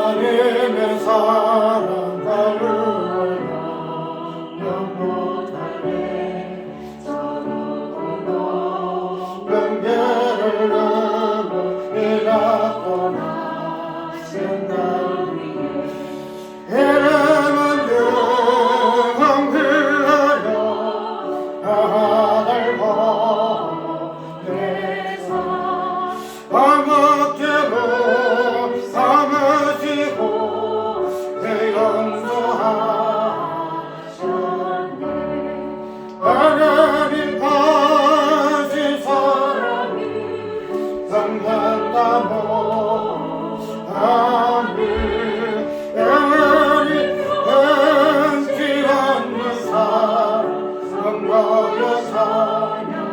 하나님의 사랑 가르나 영원하게 서로 경계를 넘어 일어나 신당 위에 이름은 영원 흘러려 하늘 보내사 밤낮으로 삼으시고 대영수하셨네 하나님 다시 사랑이 성탄다모 아멘 영원히 변치 않는 사랑 성모여 찬양하세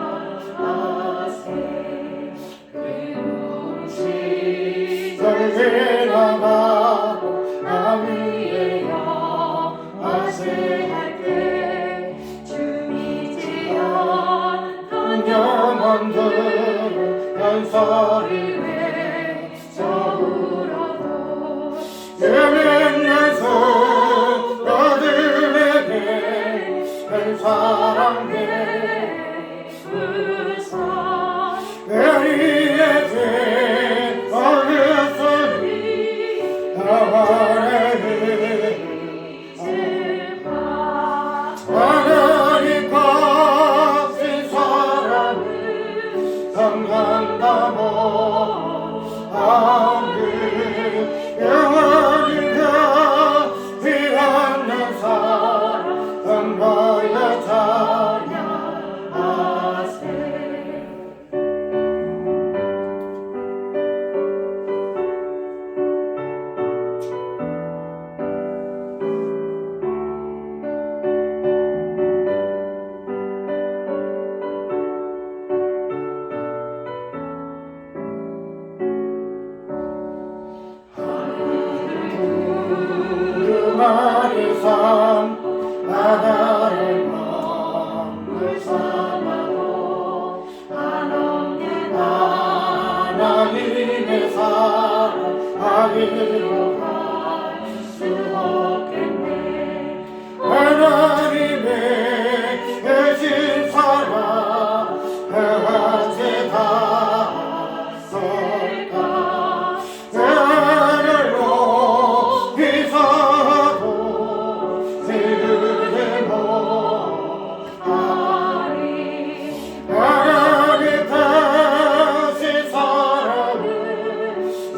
설계나가고 나 위에 영화세할때 주미지 않던 영혼들을 연설이 외쳐 울어도 예민한 성도들에게 별 사랑해 부사 베리에 어렸으니 나와의 하나님 값진 사랑을 성한다모 아멘 영원히 값지 않는 사랑 성도여 찬양하세 그만이 삶 바다를 먹물 삼아도 한없는 하나님의 사랑 아니로 갈 수 없겠네 하나님의 계신 사랑 언제 다 설까 하늘로 비서도 세르게 못하리 하나님 다시 사랑을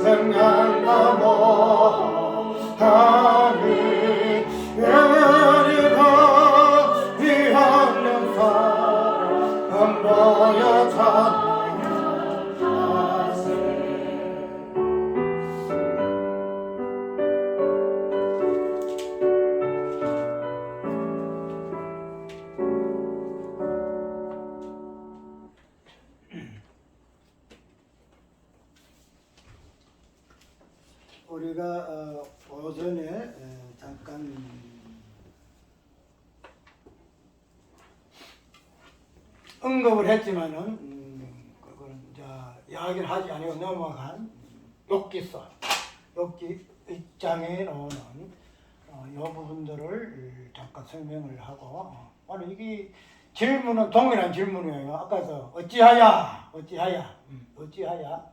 생각나 못하니 영원히 가지 않는 사랑 한번여 찬양하세 우리가 오전에 잠깐 언급을 했지만은 그걸 이제 이야기를 하지 않고 넘어간 욥기서 욥기 1장에 나오는 이 부분들을 잠깐 설명을 하고 오늘 이게 질문은 동일한 질문이에요. 아까서 어찌하야 어찌하야 어찌하여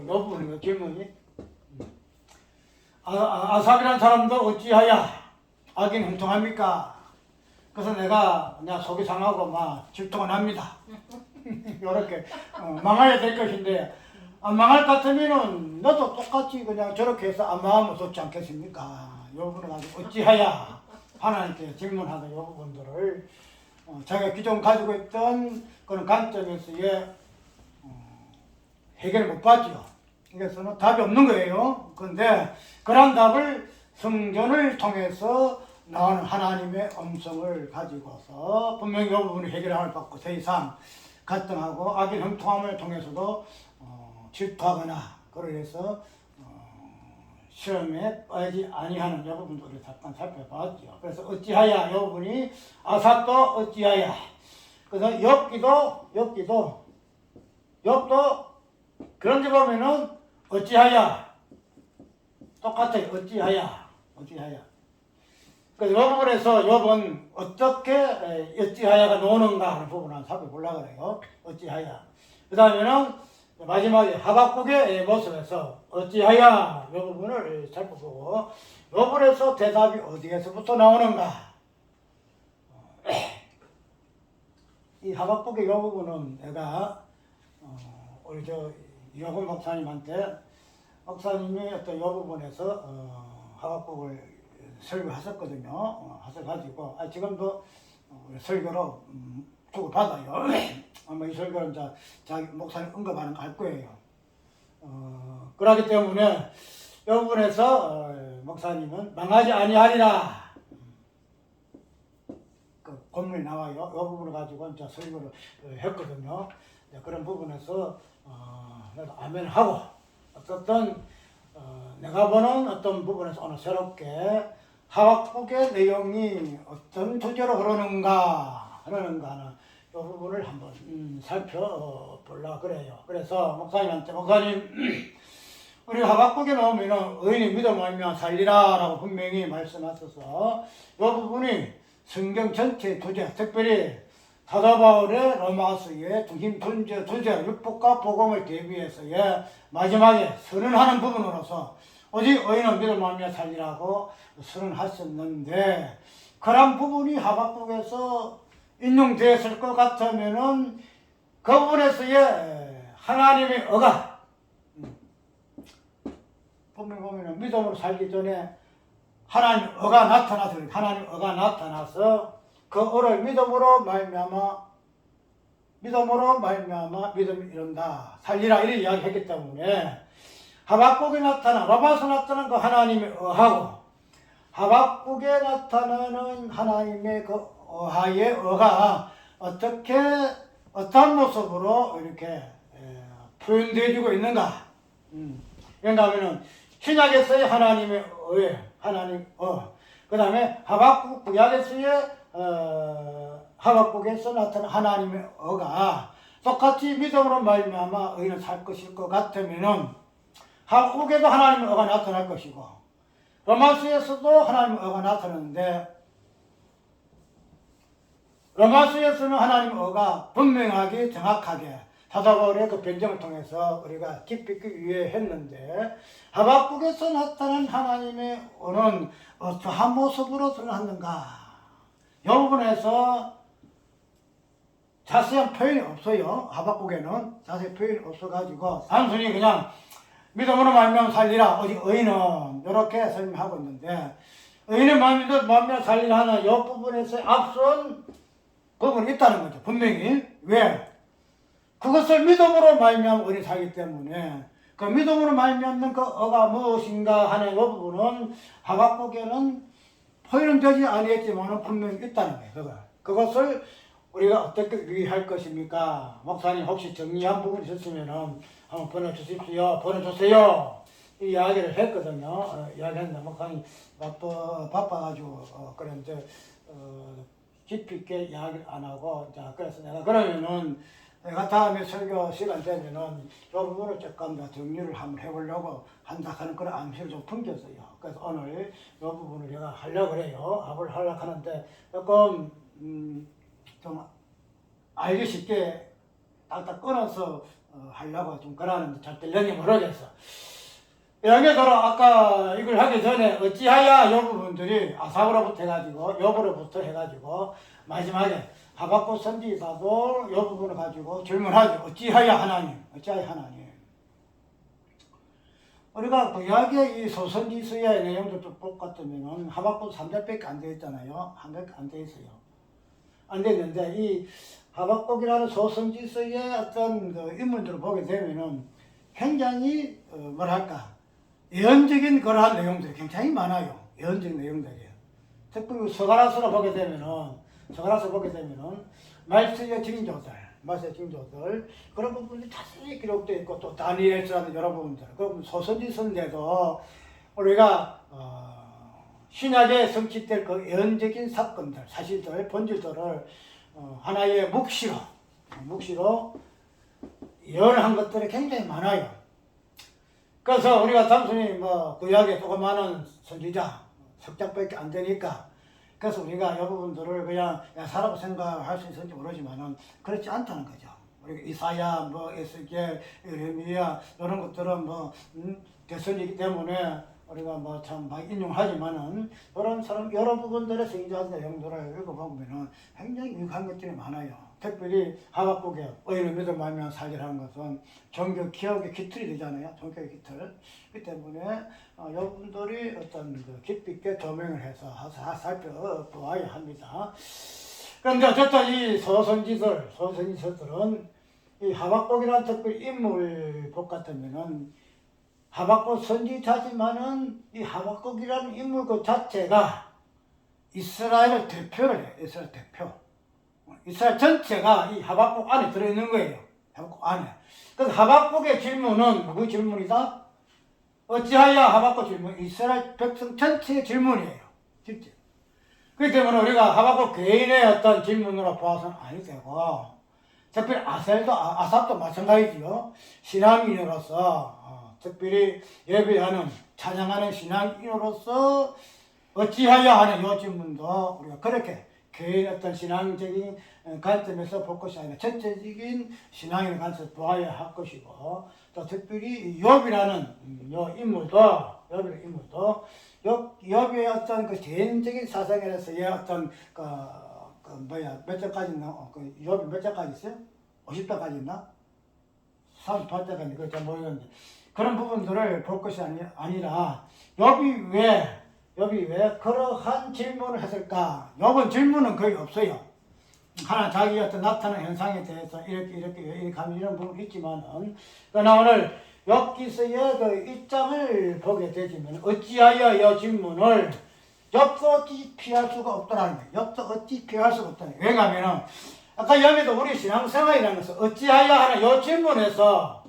이 부분이에요. 질문이 아삽이라는 사람도 어찌하야 악인 형통합니까? 그래서 내가 속이 상하고 막 질투가 납니다. 이렇게 망해야 될 것인데 안 망할 것 같으면은 너도 똑같이 그냥 저렇게 해서 안 망하면 좋지 않겠습니까? 이 부분은 아주 어찌하야 하나님께 질문하는 이 부분들을 자기가 기존 가지고 있던 그런 관점에서의 해결을 못 받죠. 그래서는 답이 없는 거예요. 그런데 그런 답을 성전을 통해서 나오는 하나님의 음성을 가지고서 분명히 이 부분이 해결을 받고 더 이상 갈등하고 악의 형통함을 통해서도 질투하거나 그래서 시험에 빠지지 아니하는 이 부분들을 잠깐 살펴봤죠. 그래서 어찌하야 이 부분이 아삽도 어찌하야 그래서 욥도 그런데 보면은 어찌하여 똑같아요. 어찌하여. 그래서 이 부분에서 욥은 어떻게 어찌하여가 나오는가 하는 부분을 한번 살펴보려고 그래요. 어찌하여. 그 다음에는 마지막에 하박국의 모습에서 어찌하여 이 부분을 살펴보고 이 부분에서 대답이 어디에서부터 나오는가. 이 하박국의 이 부분은 내가 우리 이호근 목사님한테 목사님이 어떤 이 부분에서 하박국을 설교하셨거든요. 하셔가지고 지금도 설교로 주고 받아요. 아마 이 설교는 자기 목사님 언급하는 거 할 거예요. 그러기 때문에 이 부분에서 목사님은 망하지 아니하리라. 그 본문이 나와요. 이 부분을 가지고 이제 설교를 했거든요. 그런 부분에서 내가 아멘 하고 어떻든 내가 보는 어떤 부분에서 오늘 새롭게 하박국의 내용이 어떤 주제로 흐르는가 하는 이 부분을 한번 살펴보려고 그래요. 그래서 목사님 우리 하박국에 나오면은 의인이 믿어 말미암아 살리라 라고 분명히 말씀하셔서 이 부분이 성경 전체 주제, 특별히 사도 바울의 로마서의 중심 주제 율법과 복음을 대비해서의 마지막에 선언하는 부분으로서 오직 의인은 믿어 말미암아 살리라고 선언하셨는데 그런 부분이 하박국에서 인용되었을 것 같으면은 그 부분에서의 하나님의 의가 보면은 믿음으로 살기 전에 하나님 의가 나타나서 그 의를 믿음으로 말미암아 믿음이 이룬다 살리라 이렇게 이야기했기 때문에 하박국에 나타난 로마서 나타난 그 하나님의 의하고 하박국에 나타나는 하나님의 그 의의 의가 어떤 모습으로 이렇게 표현되어지고 있는가. 그런가 하면은 신약에서의 하나님의 의, 그 다음에 하박국 구약에서의 하박국에서 나타난 하나님의 의가 똑같이 믿음으로 말미암아 의인은 살 것일 것 같으면은 하박국에도 하나님의 의가 나타날 것이고 로마서에서도 하나님의 의가 나타나는데 로마서에서는 하나님의 의가 분명하게 정확하게 사도 바울의 그 변증을 통해서 우리가 깊이 이해했는데 하박국에서 나타난 하나님의 의는 어떠한 모습으로 드러났는가? 이 부분에서 자세한 표현이 없어요. 하박국에는 자세한 표현이 없어가지고 단순히 그냥 믿음으로 말미암아 살리라 오직 의인은 이렇게 설명하고 있는데 의인의 말미암아 살리라 하는 이 부분에서 앞선 부분이 있다는 거죠. 분명히. 왜? 그것을 믿음으로 말미암아 의인이 살기 때문에 그 믿음으로 말미암는 그 의가 무엇인가 하는 이 부분은 하박국에는 표현은 되지 아니했지만 분명히 있다는 거예요. 그것을 우리가 어떻게 유의할 것입니까? 목사님 혹시 정리한 부분이 있었으면 한번 보내주세요. 이 이야기를 했거든요. 이야기했는데 목사님 바빠가지고 그런데 깊이 있게 이야기를 안 하고 그래서 내가 그러면은 내가 다음에 설교 시간 되면은 이 부분을 조금 더 정리를 한번 해보려고 한다 하는 그런 암시를 좀 풍겼어요. 그래서 오늘 이 부분을 제가 하려고 그래요. 합을 하려고 하는데 조금 좀 알기 쉽게 딱딱 끊어서 하려고 좀 그러는데 잘 될려니 모르겠어. 여기에 들어 아까 이걸 하기 전에 어찌하여 이 부분들이 아삽으로부터 해가지고 욥으로부터 해가지고 마지막에 하박국 선지자도 이 부분을 가지고 질문하죠. 어찌하여 하나님? 우리가 구약의 이 소선지서의 내용도 좀 볼 것 같으면 하박국 3절밖에 안 되어 있잖아요. 한밖에 안 되어 있어요. 안 되는데 이 하박국이라는 소선지서의 어떤 그 인물들을 보게 되면은 굉장히 예언적인 그러한 내용들이 굉장히 많아요. 예언적인 내용들이에요. 특히 서가라서를 보게 되면은 말세의 징조들 그런 부분이 자세히 기록되어 있고 또 다니엘서라는 여러 부분들 그 소선지서인데도 우리가 신약에 성취될 그 예언적인 사건들 사실들 본질들을 하나의 묵시로 예언한 것들이 굉장히 많아요. 그래서 우리가 단순히 뭐 구약의 조그마한 선지자 석장밖에 안 되니까 그래서 우리가 이 부분들을 그냥 사라고 생각할 수 있을지 모르지만은 그렇지 않다는 거죠. 우리 이사야, 뭐 에스겔, 예레미야 이런 것들은 뭐 대선이기 때문에 우리가 뭐 참 많이 인용하지만은 이런 사람 여러 부분들의 성경 내용들을 읽어보면은 굉장히 유익한 것들이 많아요. 특별히 하박국의 의인을 믿어 말미암아 살리라는 것은 종교 기억의 기틀이 되잖아요. 종교의 기틀. 그 때문에 여러분들이 어떤 깊이 있게 조명을 해서 살펴보아야 합니다. 그런데 어쨌든 이 소선지서들은 이 하박국이라는 특별히 인물복 같으면은 하박국 선지자지만은 이 하박국이라는 인물 그 자체가 이스라엘을 대표를 해요. 이스라엘 대표. 이스라엘 전체가 이 하박국 안에 들어있는 거예요. 하박국 안에. 그래서 하박국의 질문은 누구 질문이다? 어찌하여 하박국 질문? 이스라엘 백성 전체의 질문이에요. 진짜. 그렇기 때문에 우리가 하박국 개인의 어떤 질문으로 보아서는 아니 되고, 특별히 아삽도 마찬가지지요. 신앙인으로서 특별히 예배하는 찬양하는 신앙인으로서 어찌하여 하는 이 질문도 우리가 그렇게 개인 어떤 신앙적인 관점에서 볼 것이 아니라 전체적인 신앙의 관점에서 보아야 할 것이고 또 특별히 욥이라는 인물도 욥의 어떤 그 개인적인 사상에서의 어떤 몇 절까지 있나? 욥이 몇 절까지 있어요? 50절까지 있나? 38절까지 그걸 잘 모르겠는데 그런 부분들을 볼 것이 아니라 욥이 왜 그러한 질문을 했을까? 욥은 질문은 거의 없어요. 하나 자기 어떤 나타나는 현상에 대해서 이렇게 하면 이런 부분이 있지만은 그러나 오늘 욥기서의 그 1장을 보게 되지만 어찌하여 이 질문을 욥도 어찌 피할 수가 없더라는 거예요. 욥도 어찌 피할 수가 없다는 거예요. 왜냐하면 아까 여기도 우리 신앙생활이라는 것은 어찌하여 하는 이 질문에서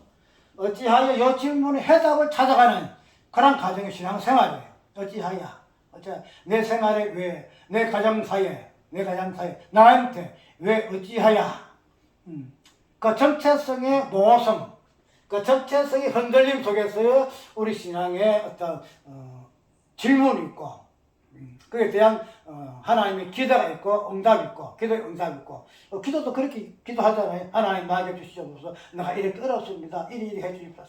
어찌하여 이 질문의 해답을 찾아가는 그런 가정의 신앙생활이에요. 어찌하여 내 생활에 왜, 내 가정사에 나한테 왜 어찌하여 그 정체성의 모호성, 그 정체성의 흔들림 속에서 우리 신앙의 어떤 질문이 있고 그에 대한 하나님의 기도가 있고 응답이 있고 기도의 응답이 있고 기도도 그렇게 기도하잖아요. 하나님 나에게 주시옵소서 내가 이렇게 어렵습니다. 이리 해주십시오.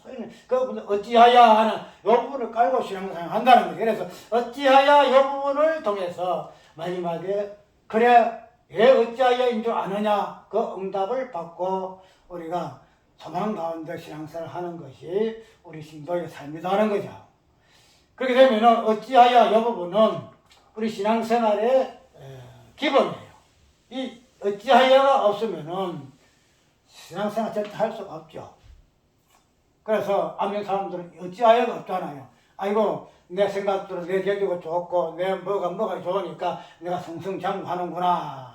그 어찌하여 하는 이 부분을 깔고 신앙생활 한다는 거예요. 그래서 어찌하여 이 부분을 통해서 마지막에 그래 왜 어찌하여인 줄 아느냐 그 응답을 받고 우리가 소망 가운데 신앙생활을 하는 것이 우리 신도의 삶이라는 거죠. 그렇게 되면 어찌하여 이 부분은 우리 신앙생활의 기본이에요. 이 어찌하여가 없으면은 신앙생활 절대 할 수가 없죠. 그래서 아멘 사람들은 어찌하여가 없잖아요. 아이고 내 생각대로 내 재주가 좋고 내 뭐가 좋으니까 내가 승승장구하는구나.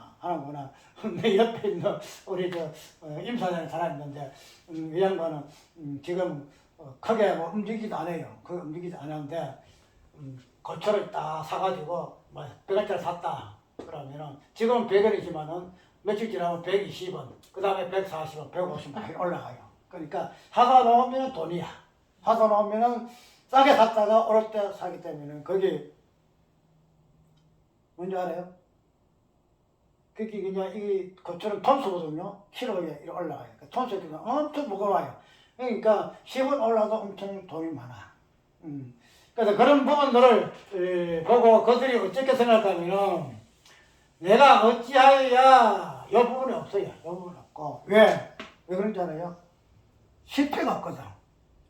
내 옆에 있는 우리 임사장이 살아있는데 이 양반은 지금 크게 뭐 움직이지도 않아요. 움직이지 않았는데 고철을 딱 사가지고 뭐 100원짜리 샀다. 그러면은 지금은 100원이지만은 며칠 지나면 120원, 그 다음에 140원, 150원 올라가요. 그러니까 사다 놓으면 돈이야. 사다 놓으면은 싸게 샀다가 오를 때 사기 때문에 거기 뭔지 알아요? 그게 그냥 이 고철은 톤수거든요. 키로에 이렇게 올라가요. 톤수가 엄청 무거워요. 그러니까 10원 올라도 엄청 돈이 많아. 그래서 그런 부분들을 보고 그들이 어떻게 생각하면 내가 어찌하여야 이 부분이 없어요. 이 부분이 없고 왜 그런지 알아요? 실패가 없거든.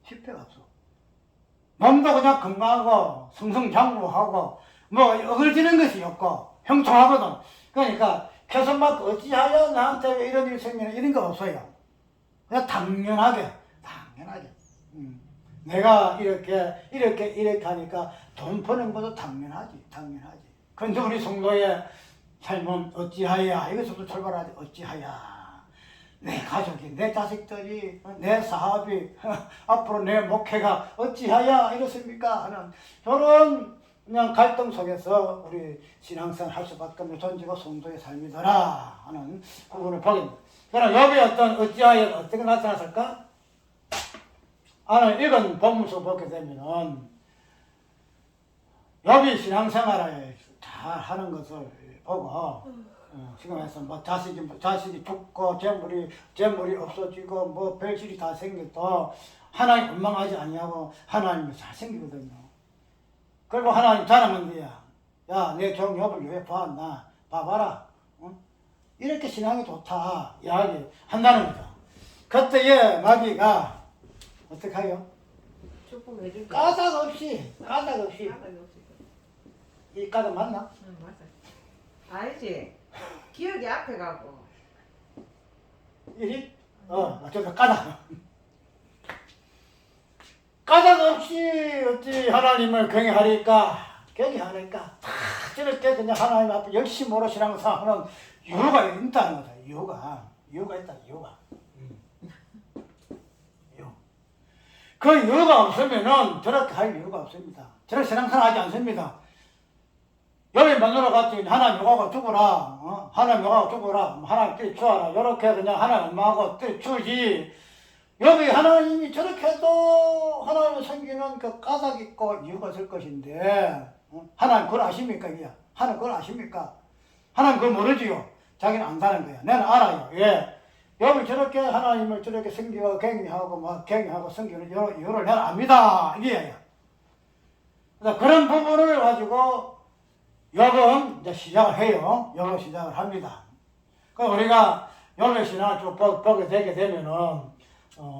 실패가 없어. 몸도 그냥 건강하고 승승장구하고 뭐 어글지는 것이 없고 형통하거든. 그러니까 계속 막 어찌하여 나한테 왜 이런 일이 생기나 이런 거 없어요. 그냥 당연하게 내가 이렇게 하니까 돈 버는 것도 당연하지. 그런데 우리 성도의 삶은 어찌하여 이것부터 출발하지. 어찌하여 내 가족이, 내 자식들이, 내 사업이, 앞으로 내 목회가 어찌하여 이렇습니까? 하는 저런 그냥 갈등 속에서 우리 신앙생활 할 수밖에 없는 존재가 성도의 삶이더라 하는 부분을 보게 됩니다. 그럼 욥이 어찌하여 어떻게 나타났을까? 오늘 읽은 본문서 보게 되면은 욥이 신앙생활을 잘 하는 것을 보고 지금에서 뭐 자식이 죽고 재물이 없어지고 뭐 별실이 다 생겨도 하나님 원망하지 아니하고 하나님이 잘 생기거든요. 그리고 하나님 자랑한 거야. 야, 내 종 욥을 왜 보았나? 봐봐라. 이렇게 신앙이 좋다 이야기 한다는 거죠. 그때에 마귀가 어떻게 하요? 까닭 없이 이 까닭 맞나? 응, 맞아. 알지? 기억이 앞에 가고. 이 어쩌면 까닭 없이 어찌 하나님을 경외하니까 저렇게 그냥 하나님 앞에 열심히 오르시라는 하는 이유가 있다는 거다. 이유가 있다. 이유. 그 이유가 없으면은 저렇게 할 이유가 없습니다. 저렇게 신앙생활 하지 않습니다. 여기 만나러 갔더니 하나님 요가가 죽어라. 하나님 요가가 죽어라. 하나님 뛰쳐와라. 이렇게 그냥 하나님 엄마하고 뛰쳐지. 여기 하나님이 저렇게 해도 하나님을 섬기는 그 까닭 있고 이유가 있을 것인데 하나님 그걸 아십니까? 하나님 그걸 아십니까? 하나님 그걸 모르지요. 자기는 안다는 거야. 나는 알아요. 예. 여기 저렇게 하나님을 저렇게 섬기고 경외하고 섬기는 이유를 나는 압니다. 이게야. 그런 부분을 가지고 욥은 이제 시작을 해요. 욥은 시작을 합니다. 그 우리가 욥의 신앙을 쭉 보게 되게 되면은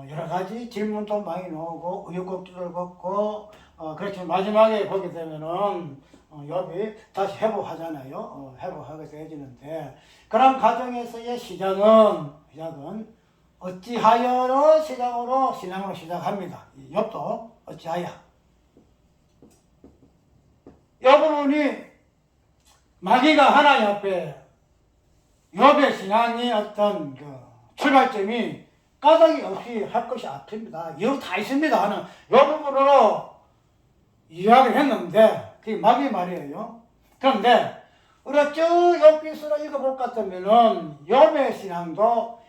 여러 가지 질문도 많이 나오고 의혹곡들을 걷고 그렇지만 마지막에 보게 되면은 욥이 다시 회복하잖아요. 회복하게 되어지는데 그런 과정에서의 시작은 어찌하여로 신앙으로 시작합니다. 욥도 어찌하여 욥은 마귀가 하나님 앞에 욥의 신앙이 어떤 그 출발점이 까닭이 없이 할 것이 앞입니다. 이유 다 있습니다. 하는 이 부분으로 이야기를 했는데 그게 마귀 말이에요. 그런데 우리가 쭉 욥기서로 읽어볼 것 같으면은 욥의 신앙도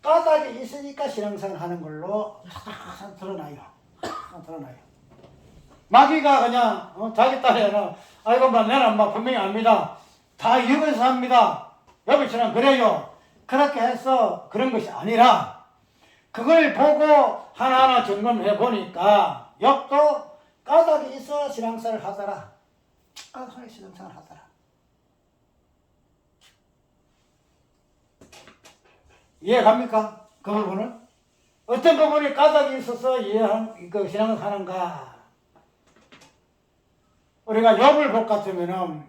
까닭이 있으니까 신앙생활 하는 걸로 다 드러나요. 마귀가 그냥 자기 딸에는 아이고 나는 분명히 압니다. 다 이유가 있어서 합니다. 욥의 신앙 그래요. 그렇게 해서 그런 것이 아니라 그걸 보고 하나하나 점검해 보니까 욥도 까닭이 있어 신앙생활을 하더라. 까닭이 신앙생활을 하더라. 이해 갑니까? 그 부분은? 어떤 부분이 까닭이 있어서 그 신앙을 하는가? 우리가 욥을 볼 것 같으면은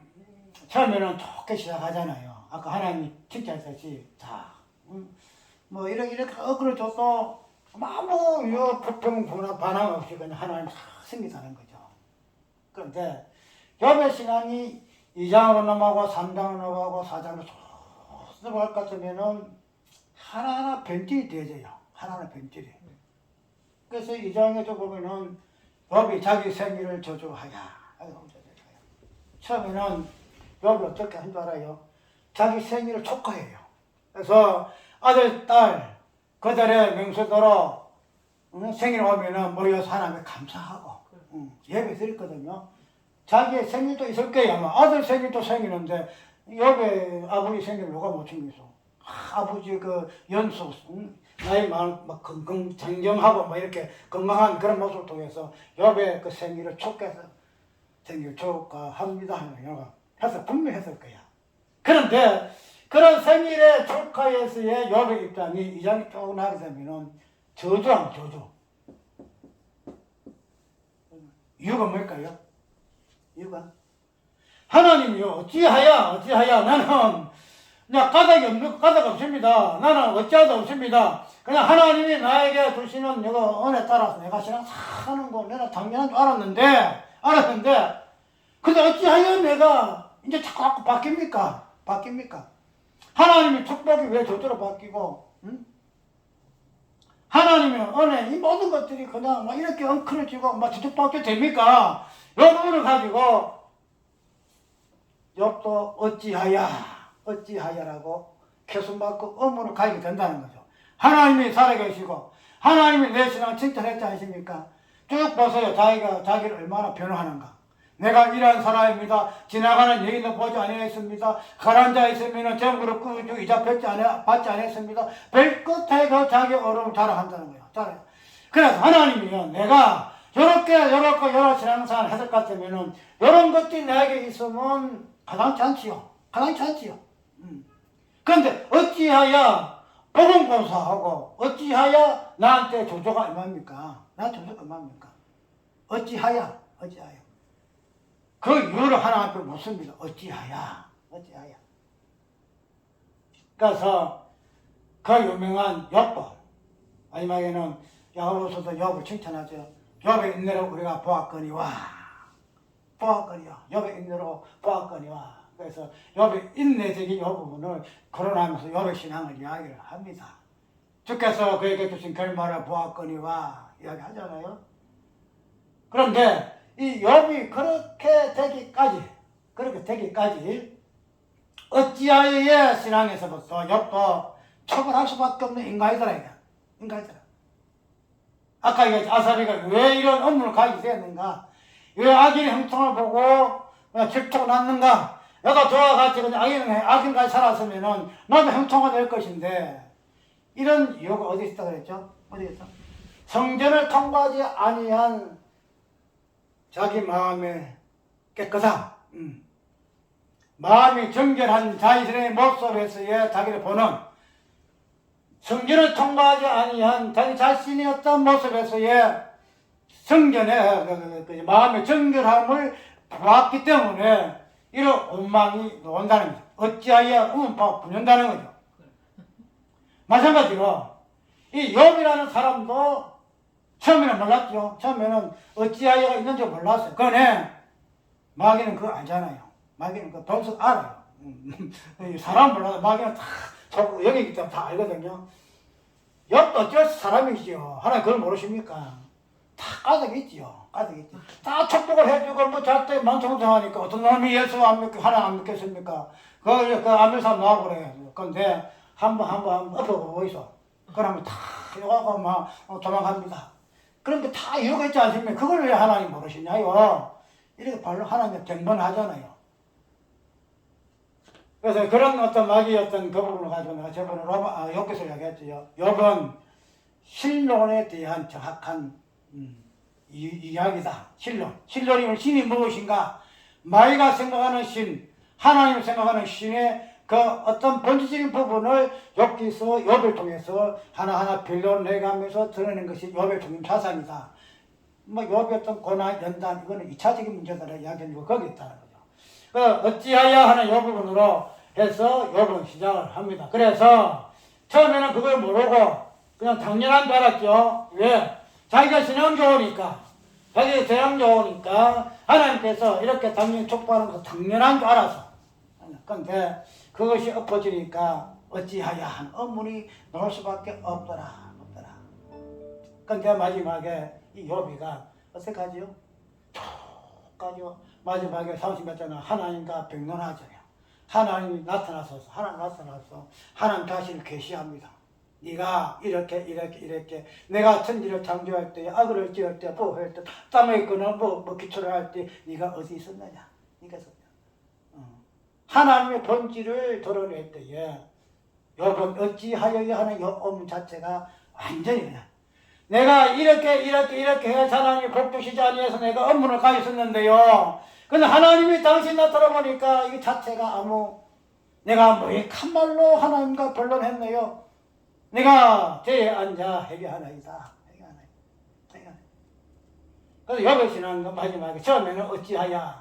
처음에는 좋게 시작하잖아요. 아까 하나님이 칭찬했듯이 뭐 이렇게 어그러져도 아무 불평 반항 없이 그냥 하나님 다 생기다는 거죠. 그런데 욥의 신앙이 2장으로 넘어가고 3장으로 넘어가고 4장으로 쭉 넘어갈 것 같으면은 하나하나 변질이 되어져요. 하나하나 변질이. 그래서 2장에도 보면은 욥이 자기 생일을 저주하야. 처음에는 욥이 어떻게 한 줄 알아요? 자기 생일을 축하해요. 그래서 아들, 딸, 그들의 명수대로 생일 오면은 모여서 하나님께 감사하고 예배 드렸거든요. 자기의 생일도 있을 거예요. 아마 아들 생일도 생기는데 욥의 아버지 생일 누가 못 챙겼어? 아버지 그 연수 나이 막 장정하고 막 이렇게 건강한 그런 모습을 통해서 욥의 그 생일을 축해서 생일 축하합니다 해서 분명히 했을 거야. 그런데 그런 생일의 축하에서의 욥의 입장이 2장이 쭉 나게 되면은 저주함 저주. 이유가 뭘까요? 이유가 하나님이요 어찌하야 나는 그냥 까닭 없습니다. 나는 어찌하도 없습니다. 그냥 하나님이 나에게 주시는 이거 은혜 따라서 내가 신앙 사는 거 내가 당연한 줄 알았는데 근데 어찌하여 내가 이제 자꾸 바뀝니까? 하나님의 축복이 왜 저절로 바뀌고 하나님의 은혜 이 모든 것들이 그냥 막 이렇게 엉클어지고 막 저쪽밖에 됩니까? 이 부분을 가지고 욥도 어찌하야라고 계속받고 업무를 가지게 된다는 거죠. 하나님이 살아계시고 하나님이 내 신앙을 칭찬했지 않습니까? 쭉 보세요. 자기를 얼마나 변호하는가. 내가 이러한 사람입니다. 지나가는 여인도 보지 아니했습니다. 가난 자 있으면 정부로 꾸짖고 이자 받지 아니했습니다. 별끝에 그 자기 어려움을 자랑한다는 거예요. 자랑. 그래서 하나님이요, 내가 요렇게 여러 신앙생활을 했을 것 같으면은 요런 것들이 내게 있으면 가당치 않지요. 가당치 않지요. 그런데 어찌하여 복음공사하고 어찌하여 나한테 조조가 얼마입니까? 나한테 조조가 얼마입니까? 어찌하여 그 이유를 하나 앞에 묻습니다. 어찌하여. 그래서 그 유명한 욥법, 마지막에는 야고보서도 욥을 칭찬하죠. 욥의 인내로 우리가 보았거니와. 욥의 인내로 보았거니와. 그래서 욥의 인내적인 이 부분을 거론하면서 욥의 신앙을 이야기를 합니다. 주께서 그에게 주신 결말을 보았거니와 이야기하잖아요. 그런데 이 욥이 그렇게 되기까지 어찌하여 신앙에서부터 욥도 처벌할 수밖에 없는 인간이더라. 아까 얘기했죠. 아사리가 왜 이런 업무를 가지게 되었는가? 왜 악인의 형통을 보고 질투가 났는가? 내가 저와 같이 그냥 악인까지 살았으면은 나도 형통가 될 것인데 이런 이유가 어디 있다 그랬죠? 어디 있어? 성전을 통과하지 아니한 자기 마음의 깨끗함, 마음이 정결한 자신의 모습에서의 자기를 보는 성전을 통과하지 아니한 자기 자신의 어떤 모습에서의 성전의 마음의 정결함을 보았기 때문에 이런 원망이 나온다는 거죠. 어찌하여 음파 분연다는 거죠. 마찬가지로 이 욥이라는 사람도 처음에는 몰랐죠. 처음에는 어찌하여가 있는지 몰랐어요. 그러네 마귀는 그거 알잖아요. 마귀는 그 동서 알아요. 사람 몰라도 마귀는 다 여기 있기 때문에 다 알거든요. 욥도 어쩔 사람이지요. 하나님 그걸 모르십니까? 다 까닭이 있지요. 다 축복을 해주고 뭐 잘때 만청성하니까 어떤 놈이 예수 안 믿고 하나님 안 믿겠습니까? 그 안 믿는 사람 나와보래. 근데 한번 엎어보고 있어. 그러면 다 요가고 막 도망갑니다. 그런데 다 이유가 있지 않습니까? 그걸 왜 하나님 모르시냐요? 이렇게 발로 하나님 쟁번하잖아요. 그래서 그런 어떤 마귀의 어떤 그 부분을 가지고 내가 저번에 욥기서 이야기했죠. 욥은 신론에 대한 정확한 이야기다. 신론이면 신이 무엇인가? 마귀가 생각하는 신, 하나님을 생각하는 신의 그 어떤 본질적인 부분을 욥기서 욥을 통해서 하나하나 변론해가면서 드러내는 것이 욥의 중심 사상이다. 뭐 욥의 어떤 고난, 연단 이거는 2차적인 문제다라 이야기하는 거기 있다는 거죠. 그 어찌하여 하는 요 부분으로 해서 욥은 시작을 합니다. 그래서 처음에는 그걸 모르고 그냥 당연한 줄 알았죠. 왜? 자기가 신앙 좋으니까, 자기가 신앙 좋으니까 하나님께서 이렇게 당연히 축복하는 거 당연한 줄 알아서. 그런데 그것이 엎어지니까 어찌하여 한 업문이 나올 수밖에 없더라. 그런데 마지막에 이 욥이가 어떻게 하지요? 쭉 가지고 마지막에 30몇 절은 하나님과 백론하잖아요. 하나님이 나타나서 하나님 자신을 계시합니다. 네가 이렇게 내가 천지를 창조할 때, 악을 지을 때, 보호할 때, 땀에 있거나 뭐 기초를 할 때 네가 어디 있었느냐? 네가 있었냐? 하나님의 본질을 드러낼 때에 욥은 어찌하여 하는 욥 자체가 완전히 그냥 내가 이렇게 해서 하나님이 복 주시지 아니해서 내가 업무를 가졌었는데요. 근데 하나님이 당신 나타나 보니까 이 자체가 내가 무익한 말로 하나님과 변론했네요. 내가 제에 앉아 회개하나이다. 그래서 욥의 신앙은 마지막에 처음에는 어찌하여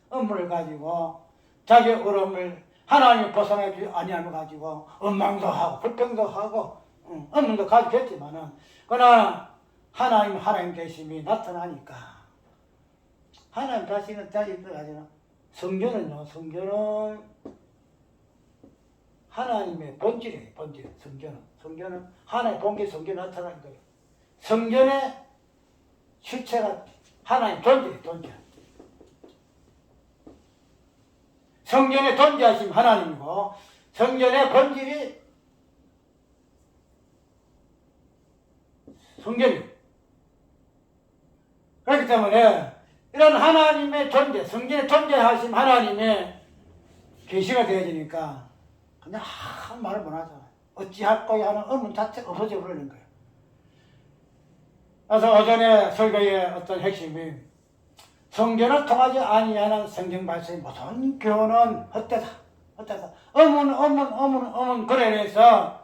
업무를 가지고 자기 어려움을 하나님이 벗어나 주지 아니함을 가지고 원망도 하고 불평도 하고 없는 거 가지겠지만은 그러나 하나님 계심이 나타나니까 하나님 자신은 가지나 성전은 하나님의 본질이에요. 성전은 하나님의 본질 성전이 나타나는 거예요. 성전의 실체가 하나님 존재. 성전에 존재하신 하나님이고 성전의 본질이 성전이. 그렇기 때문에 이런 하나님의 존재, 성전에 존재하신 하나님의 계시가 되어지니까 그냥 아무 말을 못하잖아요. 어찌할 거야 하는 의문 자체가 없어져 버리는 거예요. 그래서 어전에 설교의 어떤 핵심이 성전을 통하지 아니하는 성경 말씀이 모든 교훈은 헛되다. 헛되다. 어문 그래서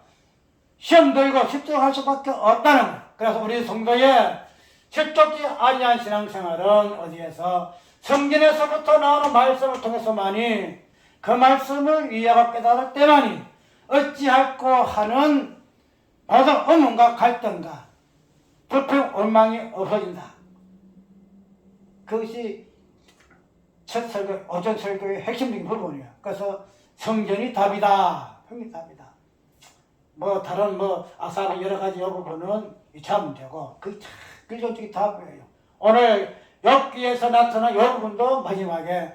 시험 들고 습득할 수밖에 없다는 거예요. 그래서 우리 성도의 실족지 아니한 신앙생활은 어디에서 성전에서부터 나오는 말씀을 통해서만이 그 말씀을 이해하고 깨달을 때만이 어찌할꼬 하는 모든 의문과 갈등과 불평, 원망이 없어진다. 그것이 첫 설교, 오전 설교의 핵심적인 부분이에요. 그래서 성전이 답이다. 성전이 답이다. 뭐 다른 아사리 여러 가지 부분은 2차 문제고 그게 참 근본적인 답이에요. 오늘 욥기에서 나타난 이 부분도 마지막에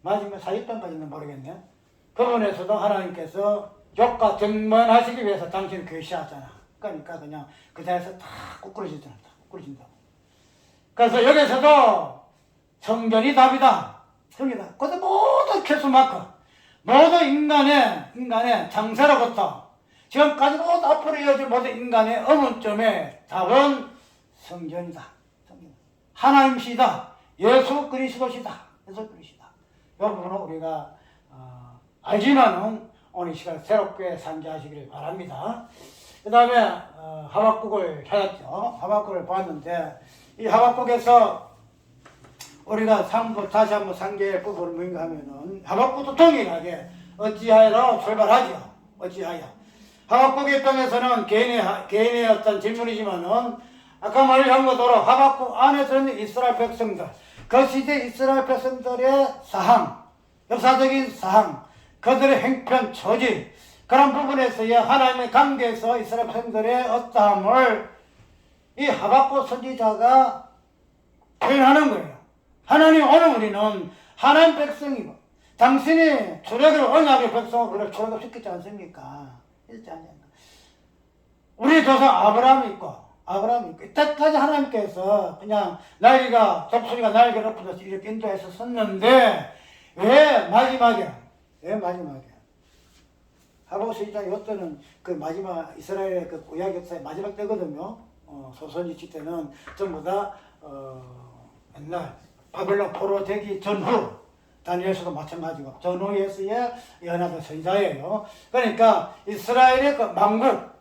40편까지는 모르겠네. 그 부분에서도 하나님께서 욥과 등문하시기 위해서 당신을 계시하잖아. 그러니까 그냥 그 자리에서 다 꾸꾸러진다. 그래서 여기서도 성전이 답이다. 성전이다. 그래서 모든 캐스마크, 모든 인간의 장세로부터 지금까지 모두 앞으로 이어질 모든 인간의 의문점의 답은 성전이다. 하나님이시다. 예수 그리스도시다. 예수 그리스도시다. 이 부분은 우리가 알지만은 오늘 이 시간 새롭게 상기하시기를 바랍니다. 그 다음에 하박국을 찾았죠. 하박국을 봤는데 이 하박국에서 우리가 다시 한번 상기할 부분을 뭔가 하면은 하박국도 동일하게 어찌하여로 출발하죠. 어찌하여 하박국의 입장에서는 개인의 어떤 질문이지만은 아까 말한 것대로 하박국 안에 들어있는 이스라엘 백성들, 그 시대 이스라엘 백성들의 사항, 역사적인 사항, 그들의 행편, 처지, 그런 부분에서의 하나님의 관계에서 이스라엘 백성들의 어떠함을 이 하박국 선지자가 표현하는 거예요. 하나님, 오늘 우리는 하나님 백성이고, 당신이 출애굽을 언약의 백성을 우리를 출애굽시키지 않습니까? 이렇지 않냐. 우리 조상 아브라함이 있고, 이때까지 하나님께서 그냥 날개가, 독수리가 날개를 엎어져서 이렇게 인도해서 섰는데, 왜 마지막에? 하박국 선지자 이때는 그 마지막 이스라엘의 그 구약 역사의 마지막 때거든요. 소선지치 때는 전부 다 옛날 바벨론 포로 되기 전후, 다니엘서도 마찬가지고 전후에서의 연하던 선지자예요. 그러니까 이스라엘의 그 망국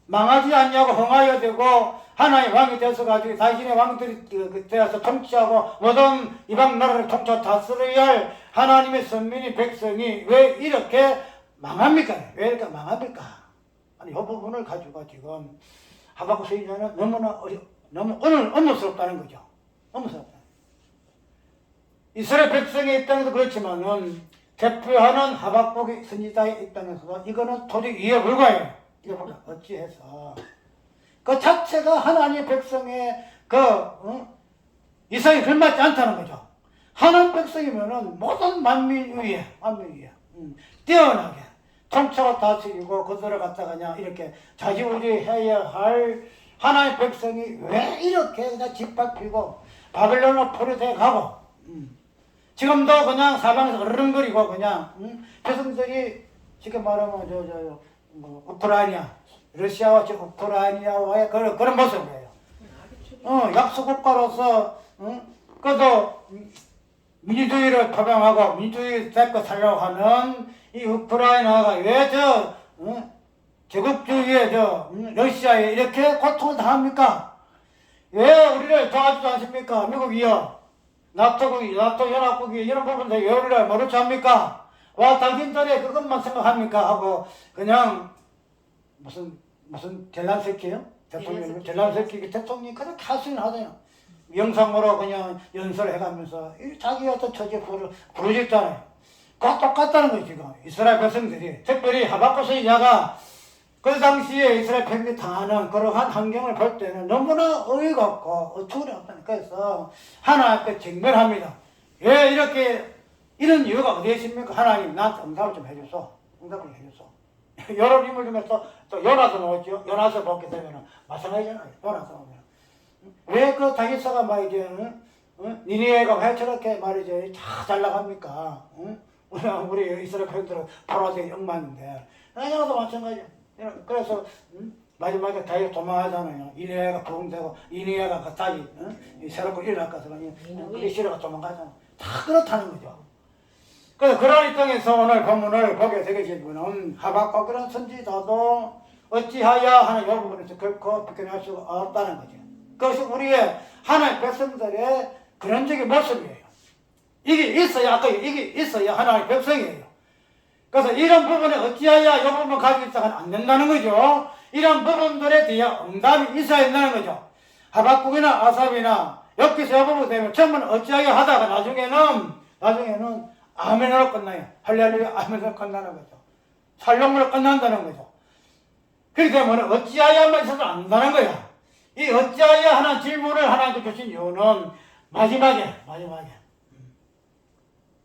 망하지 않냐고 흥하여 되고 하나의 왕이 되어서가지고 자신의 왕들이 되어서 통치하고 모든 이방 나라를 통치 다스려야 할 하나님의 선민이 백성이 왜 이렇게 망합니까? 왜 이렇게 망합니까? 아니 이 부분을 가지고 지금 하박국 선지자는 너무 의문스럽다는 거죠. 의문스럽다. 이스라엘 백성의 입장에서 그렇지만은 대표하는 하박국의 선지자의 입장에서도 이거는 도저히 이해 불가해요. 이게 어찌해서 그 자체가 하나님의 백성의 이상이 걸맞지 않다는 거죠. 하나님 백성이면은 모든 만민 위에 뛰어나게 통치하고 다스리고 그들을 갖다가 그냥 이렇게 좌지우지해야 할 하나님의 백성이 왜 이렇게 그냥 짓밟히고 바벨론으로 포로돼 가고 지금도 그냥 사방에서 어른거리고 그냥 백성들이 지금 말하면 우크라이나, 러시아와 우크라이나와의 그런 모습이에요. 약소국가로서, 그래도 민주주의를 표방하고 민주주의 대표 살려고 하는 이 우크라이나가 왜 제국주의의 러시아에 이렇게 고통을 당합니까? 왜 우리를 도와주지 않습니까? 미국이요. 나토 연합국이 이런 부분들 왜 우리를 모르지 않습니까? 와, 당신들이 그것만 생각합니까? 하고, 그냥, 무슨 젤란스키요? 대통령, 젤란스키 대통령이 그렇게 하시긴 하잖아요. 영상으로 그냥 연설을 해가면서, 자기 어떤 처지에 부르셨잖아요. 그거 똑같다는 거예요, 지금. 이스라엘 백성들이. 특별히 하박국 선지자가 그 당시에 이스라엘 백성들이 당하는 그러한 환경을 볼 때는 너무나 어이가 없고, 어처구니 없다니까. 그래서 하나 앞에 직면합니다. 왜 이렇게 이런 이유가 어디에 있습니까? 하나님 나한테 응답을 좀 해줘서. 응답을 좀 해줘서. 여러 인물 중에서 또 요나서 나왔죠. 요나서 보게 되면 마찬가지잖아요. 요나서 보면. 왜 그 다윗사가 말이지, 니니에가 왜 저렇게 말이지, 잘 나갑니까? 우리 이스라엘 백성들은 바로한테 엉망인데. 요나도 마찬가지야. 그래서, 마지막에 다윗 도망하잖아요. 니니에가 부흥되고, 니니에가 갑자기, 새롭고 일어날까서, 이스라엘가 도망가잖아. 다 그렇다는 거죠. 그래서 그런 입장에서 오늘 본문을 보게 되게 분은 하박국이라는 선지자도 어찌하여 하는 이 부분에서 결코 비껴날 수가 없다는 거죠. 그것이 우리의 하나님 백성들의 근원적인 모습이에요. 이게 있어야, 아까 이게 있어야 하나님 백성이에요. 그래서 이런 부분에 어찌하여 이 부분을 가지고 있다가는 안 된다는 거죠. 이런 부분들에 대한 응답이 있어야 된다는 거죠. 하박국이나 아삽이나 여기서 이 부분 되면 처음에는 어찌하여 하다가 나중에는 아멘으로 끝나요. 할렐루야 아멘으로 끝나는 거죠. 살롱으로 끝난다는 거죠. 그렇기 때문에 어찌하여만 있어도 안 된다는 거야. 이 어찌하여 하는 질문을 하나님께 주신 이유는 마지막에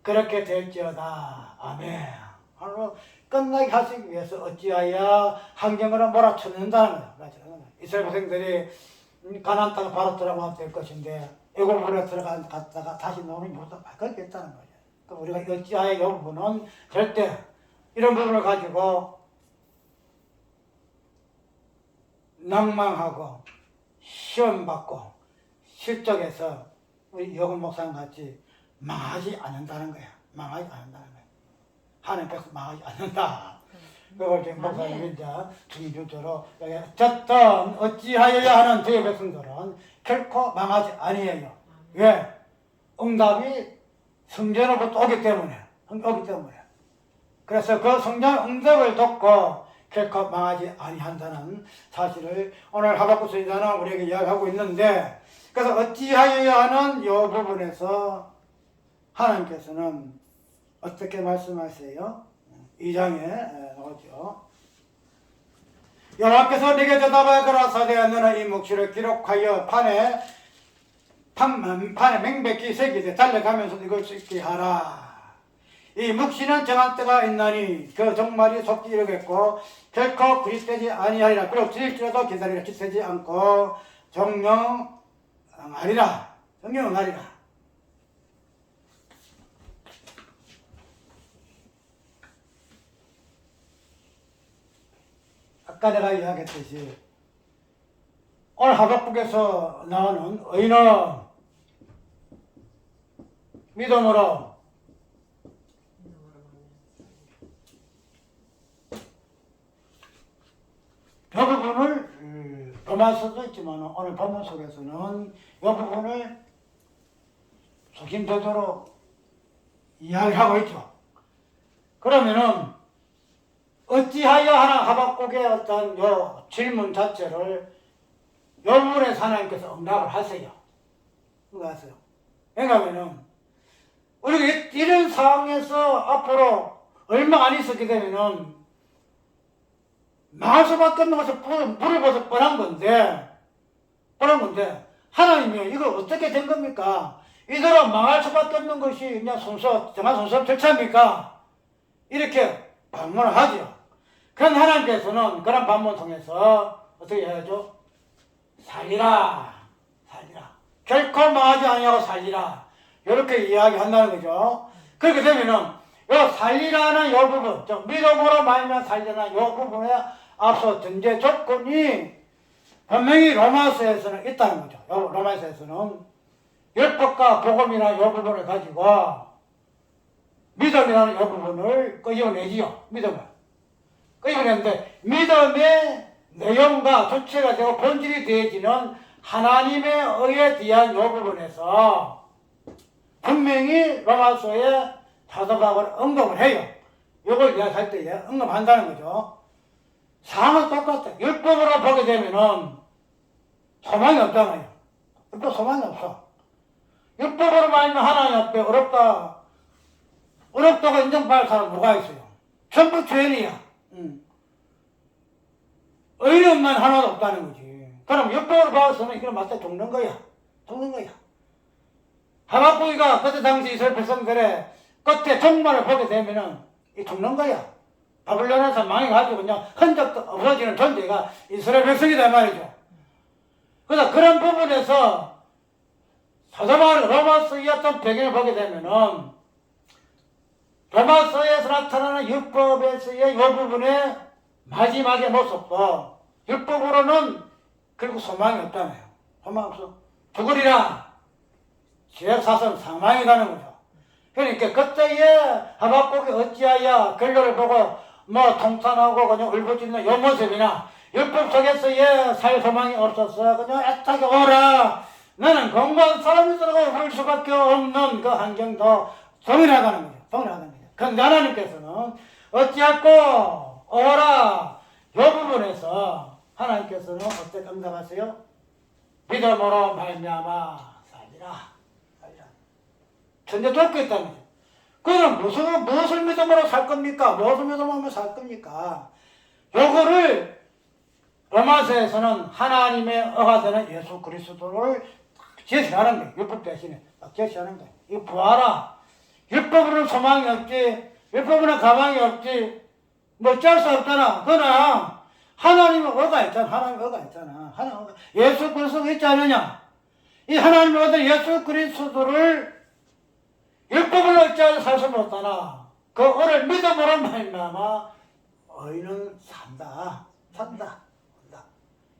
그렇게 될지어다. 아멘. 하루 끝나게 하시기 위해서 어찌하여 환경으로 몰아쳐낸다는 거야. 이스라엘 백성들이 가나안 땅을 바로 들어가면 될 것인데 애굽으로 들어갔다가 다시 나오는 이유도 그렇게 했다는 거예요. 우리가 어찌하여 이 부분은 절대 이런 부분을 가지고 낭망하고 시험받고 실족해서 우리 여금 목사님 같이 망하지 않는다는 거야. 망하지 않는다는 거야. 하나님 백성 망하지 않는다. 그걸 지금 목사님이 이제 중주적으로 어쨌든 어찌하여야 하는 저희 백성들은 결코 망하지 아니에요. 왜? 응답이 성전으로부터 오기 때문에. 그래서 그 성전 응답을 돕고 결코 망하지 아니한다는 사실을 오늘 하박국 선지자는 우리에게 이야기하고 있는데, 그래서 어찌하여야 하는 이 부분에서 하나님께서는 어떻게 말씀하세요? 2장에 나오죠. 여호와께서 네게 대답하여 가라사대 너는 이 묵시를 기록하여 판에 맹백히 새기되 달려가면서 읽을 수 있게 하라. 이 묵시는 정한 때가 있나니 그 종말이 속히 이르겠고 결코 구입되지 아니하리라. 그리고 지일지라도 기다리라. 기세지 않고 정령하리라. 아까 내가 이야기했듯이 오늘 하박국에서 나오는 의인은 믿음으로 이 부분을 로마서도 있지만 오늘 본문 속에서는 이 부분을 속임되도록 이야기하고 있죠. 그러면은 어찌하여 하나 하박국의 어떤 요 질문 자체를 이 부분에서 하나님께서 응답을 하세요. 누가 하세요? 왜냐하면은 우리가 이런 상황에서 앞으로 얼마 안 있었게 되면은 망할 수밖에 없는 것을 물어봐서 뻔한 건데 하나님이 이거 어떻게 된 겁니까? 이대로 망할 수밖에 없는 것이 그냥 정말 순서 절차입니까? 이렇게 반문을 하죠. 그런 하나님께서는 그런 반문 통해서 어떻게 해야죠? 살리라. 결코 망하지 아니하고 살리라. 이렇게 이야기한다는 거죠. 그렇게 되면은 요 살리라는 요 부분, 믿음으로 말면 살리라는 요 부분에 앞서 전제 조건이 분명히 로마서에서는 있다는 거죠. 로마서에서는 율법과 복음이라는 요 부분을 가지고 믿음이라는 요 부분을 끄집어내지요. 믿음을 끄집어내는데 믿음의 내용과 주체가 되고 본질이 되어지는 하나님의 의에 대한 요 부분에서 분명히 로마서에 사도 바울은 언급을 해요. 이걸 이야기할 때 언급한다는 거죠. 상황은 똑같아. 율법으로 보게 되면은 소망이 없잖아요. 율법 소망이 없어. 율법으로 말하면 하나님 앞에 어렵다고 인정받을 사람 누가 있어요? 전부 죄인이야. 의인만 하나도 없다는 거지. 그럼 율법으로 봐서는 이걸 맞다 죽는 거야. 하박국이가 그때 당시 이스라엘 백성들의 끝에 종말을 보게 되면은 이 죽는 거야. 바벨론에서 망해가지고 그냥 흔적도 없어지는 존재가 이스라엘 백성이다 말이죠. 그래서 그런 부분에서 사도바울이 로마서의 어떤 배경을 보게 되면은 로마서에서 나타나는 율법에서의 이 부분의 마지막의 모습도 율법으로는 결국 소망이 없잖아요. 소망 없어. 죽으리라. 지역사선 사망이라는 거죠. 그러니까 그때에 하박국이 어찌하여 결론을 보고 뭐 통탄하고 그냥 울부짖는 요 모습이나 율법 속에서의 살 소망이 없었어. 그냥 애타게 오라. 나는 건강한 사람이라고 울 수밖에 없는 그 환경도 동일하다는 거죠. 동일하다는 거죠. 그런데 하나님께서는 어찌하고 오라. 요 부분에서 하나님께서는 어떻게 응답하세요? 믿음으로 말미암아 살리라. 살리라. 전제 돕고 있다는 거죠. 그럼 무엇을 믿음으로 살 겁니까? 무엇을 믿음으로 살 겁니까? 요거를 로마서에서는 하나님의 어가 되는 예수 그리스도를 제시하는 거예요. 율법 대신에 딱 제시하는 거예요. 이거 보아라. 율법으로는 소망이 없지. 율법으로는 가망이 없지. 뭐 어쩔 수 없잖아. 그러나 하나님의 어가 있잖아. 하나님의 어가 있잖아. 하나님의 어가. 예수 그리스도가 있지 않느냐? 이 하나님의 어가 예수 그리스도를 율법을 어찌하여 살 수 못하나 그 어를 믿음으로 말미암아 의인은 산다. 산다. 산다.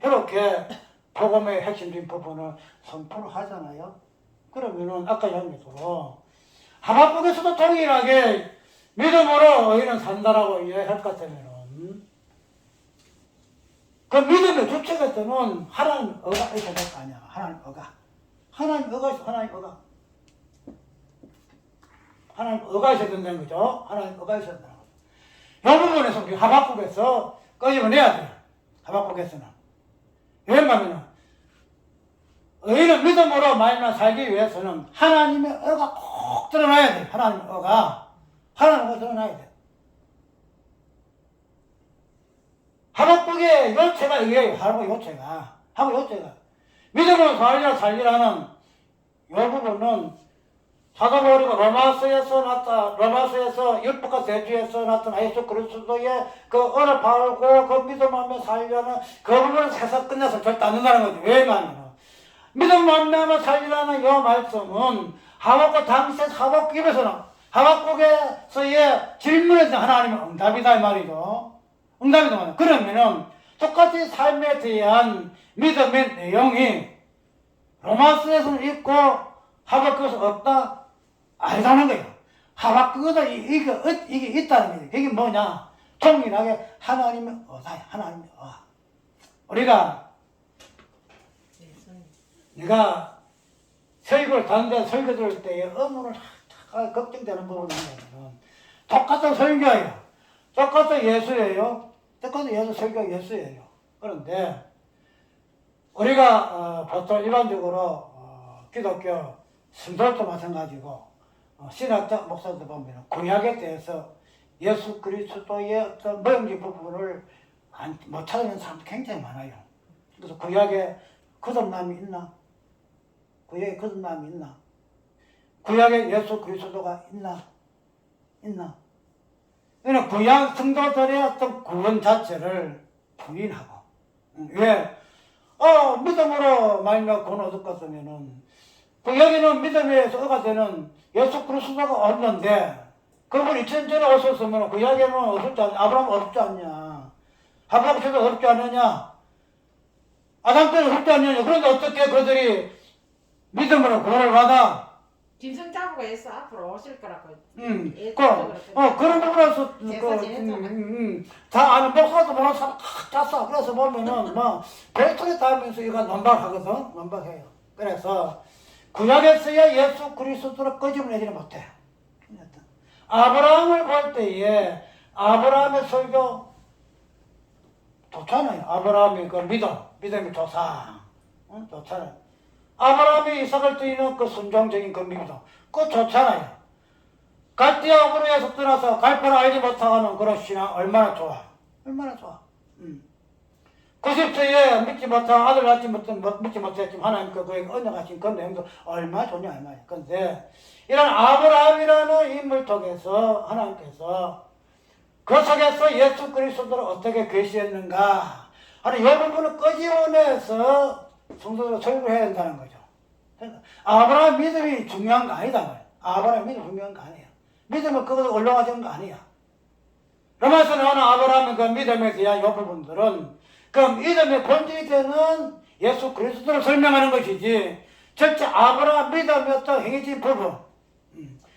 이렇게 복음의 핵심적인 부분을 선포를 하잖아요. 그러면은 아까 얘기했던 하박국에서도 동일하게 믿음으로 의인은 산다라고 이해할 것 같으면은 그 믿음의 주체가 되는 하나님 어가 있어야 될 거 아니야. 하나님 어가. 하나님 어가 있어. 하나님 어가. 하나님 어가 있어야 된다는 거죠. 하나님 어가 있어야 된다는 거죠. 이 부분에서 우리 하박국에서 끄집어내야 돼요. 하박국에서는. 왜냐하면 의인은 믿음으로 말만 살기 위해서는 하나님의 어가 꼭 드러나야 돼요. 하나님의 어가. 하나님의 어가 드러나야 돼요. 하박국의 요체가 이게요. 하박국 요체가. 하박국 요체가. 믿음으로 살리라는 이 부분은 사도 바울이가 로마서에서 율법과 대주에서 나타난 예수 그리스도의 그 언을 바르고 그 믿음하며 살려는 그 부분을 세상 끝내서 절대 안 된다는 거죠. 왜냐하면 믿음하며 살리라는 이 말씀은 하박국 당시에 하박국에서의 질문에 대한 하나님의 응답이다 이 말이죠. 응답이다 말이죠. 그러면은 똑같이 삶에 대한 믿음의 내용이 로마서에서는 있고 하박국에서 없다? 아니라는 거예요. 하박국에도 이게 있다는 거예요. 이게 뭐냐? 동일하게 하나님의 어다야. 하나님의 어. 우리가 내가 설교를 다른데 설교 들을 때에 의문을 걱정되는 부분이 있냐면 똑같은 설교예요. 똑같은 예수예요. 똑같은 예수 설교 예수예요. 그런데 우리가 보통 일반적으로 기독교 성도들도 마찬가지고 신학자 목사들 보면 구약에 대해서 예수 그리스도의 어떤 모형적 부분을 못 찾아내는 사람도 굉장히 많아요. 그래서 구약에 거듭남이 있나? 구약에 거듭남이 있나? 구약에 예수 그리스도가 있나? 있나? 그러니까 구약 성도들의 어떤 구원 자체를 부인하고 왜? 믿음으로 말미암아 구원 얻을 것이면은 구약에는 믿음에서 어가 되는 예수 그리스도가 없는데 그분 2000년 전에 오셨으면 구약에는 없었지 않냐? 아브라함 없지 않냐? 하박국도 없지 않느냐? 아담 때는 없지 않느냐? 그런데 어떻게 그들이 믿음으로 구원을 받아? 김성자부가 예수 앞으로 오실 거라고. 그런 부분에서 다 아는 목사도 보는 사람 짰어. 그래서 보면은 뭐 벨통에 닿으면서 이거 논박하거든. 논박해요. 그래서 구약에서야 예수 그리스도를 끄집어내지는 못해. 아브라함을 볼 때에 아브라함의 설교 좋잖아요. 아브라함의 그 믿음의 조상 좋잖아요. 아브라함이 이삭을 드리는 그 순종적인 그 믿음 그거 좋잖아요. 갈대아 우르에서 떠나서 갈 바를 알지 못하는 그런 신앙 얼마나 좋아. 얼마나 좋아. 90세에 믿지 못한 아들 낳지 못한 믿지 못했지만 하나님께 그에게 언약하신 그 내용도 얼마나 좋냐 이 말이야. 그런데 이런 아브라함이라는 인물 통해서 하나님께서 그 속에서 예수 그리스도를 어떻게 계시했는가 하는 이 부분을 끄집어내서 성도들을 설교해야 된다는 거죠. 아브라함 믿음이 중요한 거 아니다 말이야. 아브라함 믿음이 중요한 거 아니야. 믿음은 그것을 올라가지는 거 아니야. 로마서 나오는 아브라함의 그 믿음에 대한 이 부분들은 그 믿음의 본질이 되는 예수 그리스도를 설명하는 것이지 절대 아브라함 믿음의 어떤 행위적인 부분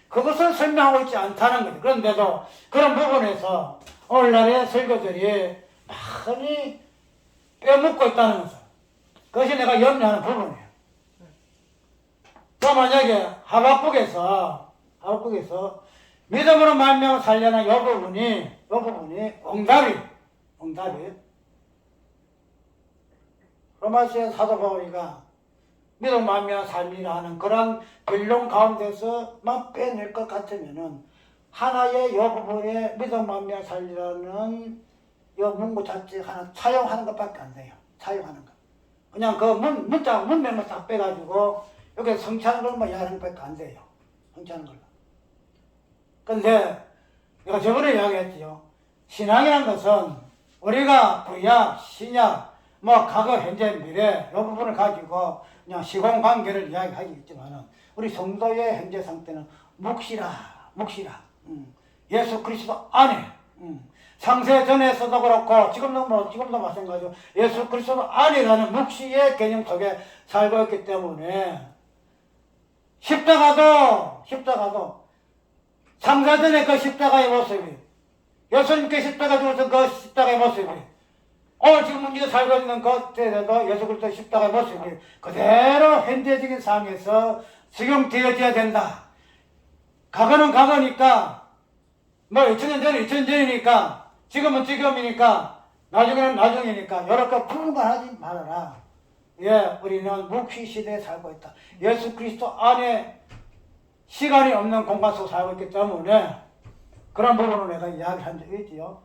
그것을 설명하고 있지 않다는 거죠. 그런데도 그런 부분에서 오늘날의 설교들이 많이 빼먹고 있다는 것을 그것이 내가 염려하는 부분이에요. 또 만약에 하박국에서 믿음으로 말미암아 살려는 이 부분이 응답이 로마서의 사도 바울이가 믿음 말미암아 살리라 하는 그런 변론 가운데서만 빼낼 것 같으면은 하나의 이 부분에 믿음 말미암아 살리라는 이 문구 자체 하나 차용하는 것밖에 안 돼요. 차용하는 것. 그냥 그 문맥만 딱 빼가지고 여기 성취하는 걸만 이야기하는 것밖에 안 돼요. 성취하는 걸로. 근데 내가 저번에 이야기했지요. 신앙이라는 것은 우리가 구약, 신약, 과거, 현재, 미래 이 부분을 가지고 그냥 시공관계를 이야기하겠지만은 우리 성도의 현재 상태는 묵시라. 예수 그리스도 안에 상세 전에서도 그렇고 지금도 마찬가지로 예수 그리스도 안이라는 묵시의 개념 속에 살고 있기 때문에 십자가도 상세 전에 그 십자가의 모습이 예수님께 십자가 죽어서 그 십자가의 모습이 오늘 지금 우리가 살고 있는 그때에도 예수 그리스도 십자가의 모습이 그대로 현대적인 상황에서 적용되어져야 된다. 과거는 과거니까 2000년 전에 2000년 전이니까 지금은 지금이니까 나중에는 나중이니까 이렇게 분간하지 말아라. 예, 우리는 묵시 시대에 살고 있다. 예수 그리스도 안에 시간이 없는 공간 속에 살고 있기 때문에 그런 부분을 내가 이야기한 적이 있지요.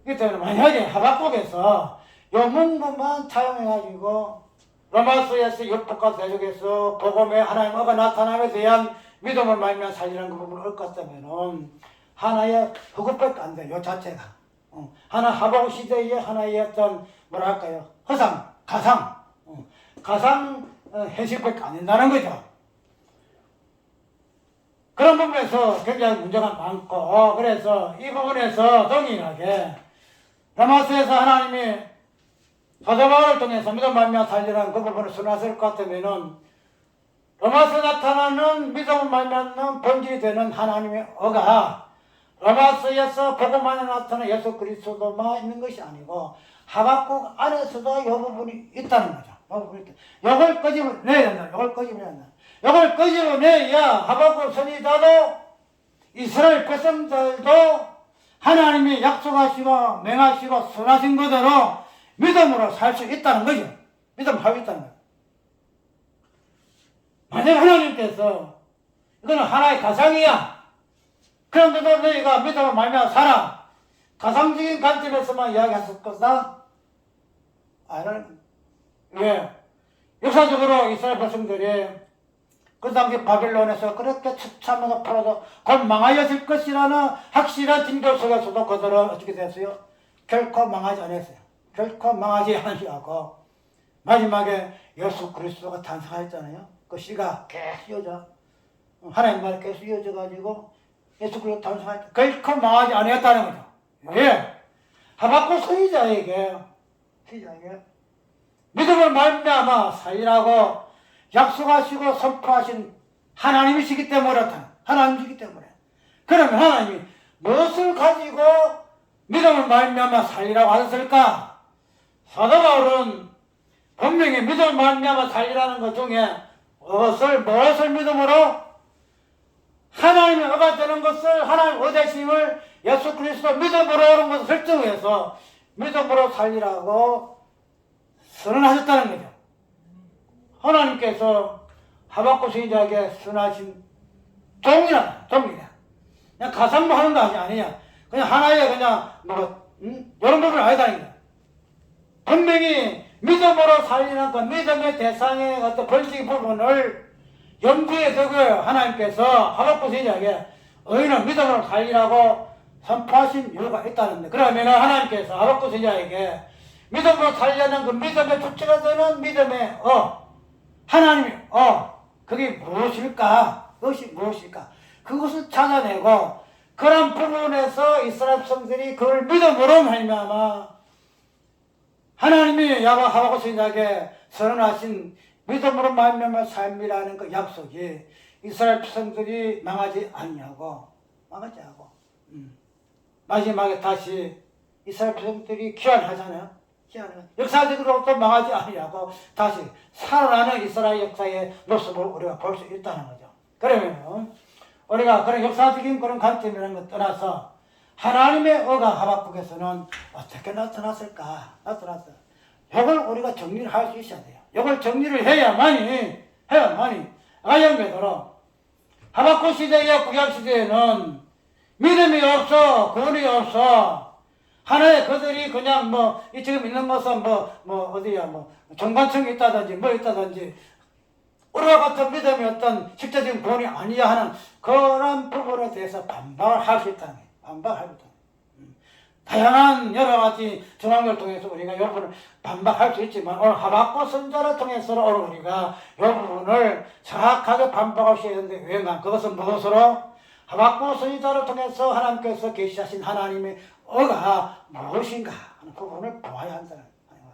그렇기 때문에 만약에 하박국에서 이 문구만 차용해가지고 로마서에서 율법과 대적에서 복음의 하나님 어가 나타남에 대한 믿음을 말미암아 살리는 그 부분을 얽었다면은 하나의 흑역밖에 안 돼요. 이 자체가. 하나 하박국 시대의 하나의 어떤 가상 현실밖에 안 된다는 거죠. 그런 부분에서 굉장히 문제가 많고 그래서 이 부분에서 동일하게 로마서에서 하나님이 사도 바울을 통해서 믿음 말미암아 살리라는 그 부분을 순화했을 것 같으면은 로마서에 나타나는 믿음을 말미암는 본질이 되는 하나님의 어가 로마서에서 복음 안에 나타나는 예수 그리스도만 있는 것이 아니고 하박국 안에서도 이 부분이 있다는 거죠. 이걸 끄집어내야 된다. 이걸 끄집어내야 하박국 선지자도 이스라엘 백성들도 하나님이 약속하시고 맹하시고 선하신 그대로 믿음으로 살 수 있다는 거죠. 믿음을 하고 있다는 거죠. 만약 하나님께서 이거는 하나의 가상이야. 그런데도 너희가 믿음을 말미암아 살아. 가상적인 관점에서만 이야기했을 거다. 왜? 역사적으로 이스라엘 백성들이 그 당시 바빌론에서 그렇게 처참하게 풀어도 곧 망하였을 것이라는 확실한 징조 속에서도 그들은 어떻게 됐어요? 결코 망하지 않았어요. 결코 망하지 않으시고 마지막에 예수 그리스도가 탄생하였잖아요. 그 씨가 계속 이어져 하나님 말이 계속 이어져 가지고 예수 그리스도 탄생하였죠. 결코 망하지 않았다는 거죠. 왜? 하박국 선지자에게 믿음을 말미암아 살리라고 약속하시고 선포하신 하나님이시기 때문에 그러면 하나님이 무엇을 가지고 믿음을 말미암아 살리라고 하셨을까? 사도 바울은 분명히 믿음을 말미암아 살리라는 것 중에 무엇을 믿음으로 하나님의 어가 되는 것을 하나님 어되심을 예수 그리스도 믿음으로 오는 것을 설정해서 믿음으로 살리라고 선언하셨다는 거죠. 하나님께서 하박국 선지자에게 선하신 종이라. 그냥 가상만 하는 거 아니야. 그냥 하나의 이런 부분을 아니다는 거야. 분명히 살리는 그 믿음의 대상의 어떤 벌칙 부분을 염두에 두고요. 하나님께서 하박국 선지자에게 의인은 믿음으로 살리라고 선포하신 이유가 있다는데, 그러면 하나님께서 하박국 선지자에게 믿음으로 살려는 그 믿음의 주체가 되는 믿음의 하나님이 그게 무엇일까? 그것이 무엇일까? 그것을 찾아내고 그런 부분에서 이스라엘 백성들이 그걸 믿음으로 말미암아 하나님이 하박국 선지자에게 선언하신 믿음으로 말미암아 삶이라는 그 약속이 이스라엘 백성들이 망하지 않냐고 마지막에 다시 이스라엘 백성들이 귀환하잖아요. 역사적으로 또 망하지 않냐고 다시 살아나는 이스라엘 역사의 모습을 우리가 볼 수 있다는 거죠. 그러면 우리가 그런 역사적인 그런 관점이라는 것 떠나서 하나님의 의가 하박국에서는 어떻게 나타났을까? 이걸 우리가 정리를 할 수 있어야 돼요. 이걸 정리를 해야만이 아연되도록 하박국 시대와 구약 시대에는 믿음이 없어, 구원이 없어. 하나의 그들이 그냥 지금 있는 것은 정관청이 있다든지 있다든지 우리와 같은 믿음이 어떤 실제적인 구원이 아니야 하는 그런 부분에 대해서 반박을 할 수 있다는 거예요. 반박할 수 있다는 거예요. 다양한 여러 가지 전환을 통해서 우리가 이 부분을 반박할 수 있지만 오늘 하박국 선지자를 통해서 오늘 우리가 이 부분을 정확하게 반박할 수 있는데 왜냐? 그것은 무엇으로? 하박국 선지자를 통해서 하나님께서 계시하신 하나님의 의가 무엇인가 하는 부분을 보아야 한다는 거예요.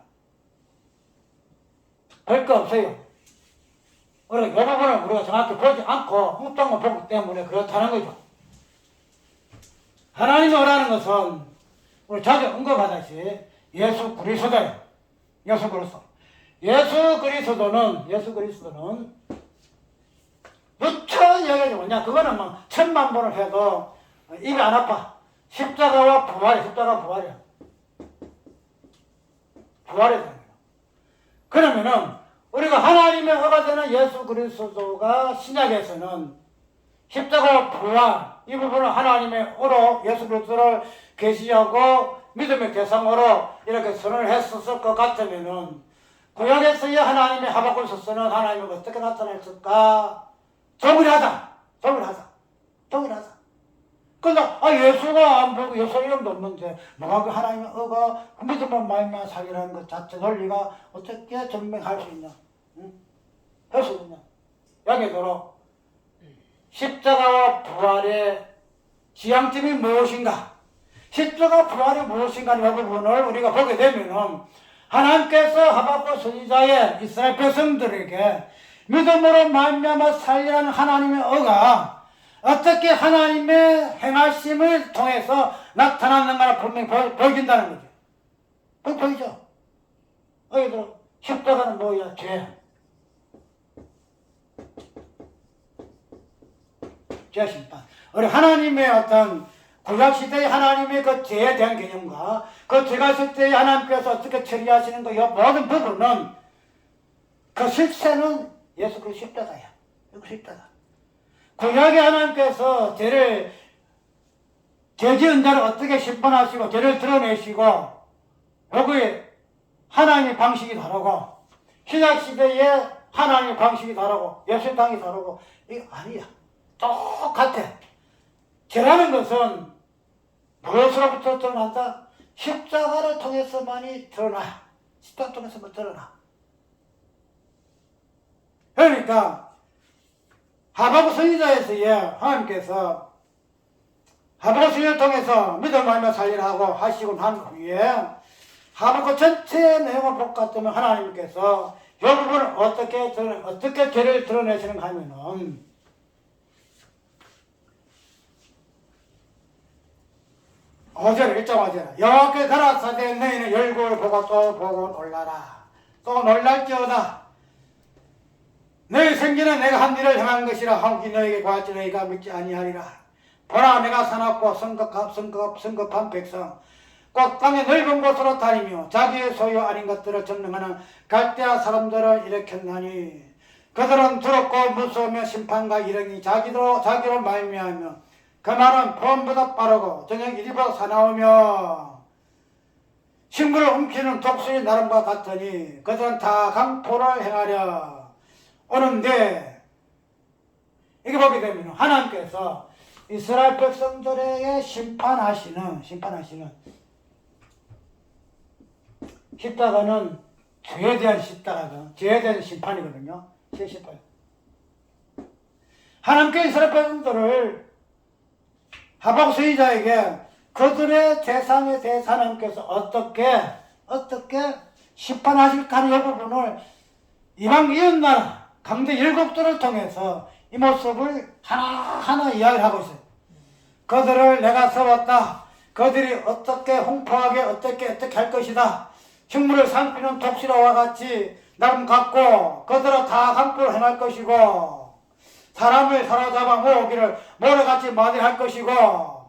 별거 없어요. 우리가 이 부분을 우리가 정확히 보지 않고 엉뚱한 걸 보기 때문에 그렇다는 거죠. 하나님이 원하는 것은 우리 자주 언급하듯이 예수 그리스도예요. 예수 그리스도는 무척 얘기하지 뭐냐. 그거는 1000만 번을 해도 입이 안 아파. 십자가와 부활이야. 부활이 되는 거예요. 그러면은 우리가 하나님의 의가 되는 예수 그리스도가 신약에서는 십자가와 부활 이 부분을 하나님의 의로 예수 그리스도를 계시하고 믿음의 대상으로 이렇게 선언을 했었을 것 같으면은 구약에서의 하나님의 하박국서는 하나님이 어떻게 나타났을까? 동일하다. 근데 예수가 안 보고 예수 이름도 없는데 뭐가 그 하나님의 의가 믿음으로 말미암아 살리라는 것 자체 논리가 어떻게 증명할 수 있냐? 할 수 있냐? 여기도록 십자가와 부활의 지향점이 무엇인가? 십자가 부활이 무엇인가 이 부분을 우리가 보게 되면 하나님께서 하박국 선지자의 이스라엘 백성들에게 믿음으로 말미암아 살리라는 하나님의 의가 어떻게 하나님의 행하심을 통해서 나타났는가를 분명히 보여준다는 거죠. 보이죠? 여기도 십자가는 뭐야? 죄 심판. 우리 하나님의 어떤 구약시대의 하나님의 그 죄에 대한 개념과 그 죄가 있을 때 하나님께서 어떻게 처리하시는 거, 이 모든 부분은 그 실체는 예수 그리스도 십자가야. 십자가. 구약의 하나님께서 죄 지은 자를 어떻게 심판하시고 죄를 드러내시고 여기에 하나님의 방식이 다르고 신약시대의 하나님의 방식이 다르고 예수당이 다르고 이거 아니야. 똑같아. 죄라는 것은 무엇으로부터 드러난다? 십자가를 통해서만이 드러나. 십자가 통해서만 드러나. 그러니까 하박국 선지자에서의 하나님께서 하박국 선지자를 통해서 믿음을 말미암아 살리라고 하시고 난 후에 하박국 전체의 내용을 볼 것 같으면 하나님께서 이 부분을 어떻게 죄를 드러내시는가 하면은 5절 1.5절 여호와께 가라사대 너희는 열국을 보고 또 보고 놀라라. 또 놀랄지어다. 너희 생기는 내가 한 일을 행한 것이라 하오니 너희에게 구할지 너희가 믿지 아니하리라. 보라 내가 사납고 성급한 백성 꼭 땅의 넓은 곳으로 다니며 자기의 소유 아닌 것들을 점령하는 갈대아 사람들을 일으켰나니 그들은 두렵고 무서우며 심판과 일행이 자기로 말미암며 그 말은 보험보다 빠르고 저녁 일보다 사나우며 식물을 훔치는 독수리 나름과 같으니 그들은 다 강포를 행하려 오는데, 이게 보게 되면 하나님께서 이스라엘 백성들에게 심판하시는 십자가는 죄에 대한 십자가죠. 죄에 대한 심판이거든요. 죄 심판. 하나님께 이스라엘 백성들을 하박국 선지자에게 그들의 대상에 대해서 하나님께서 어떻게 심판하실까 하는 이 부분을 이방 이웃나라 강대 일국들을 통해서 이 모습을 하나하나 이야기를 하고 있어요. 그들을 내가 세웠다. 그들이 어떻게 홍포하게 어떻게 할 것이다. 식물을 삼키는 독수리와 같이 나름 같고 그들은 다 강포를 행할 것이고 사람을 사로잡아 모으기를 모래같이 많이 할 것이고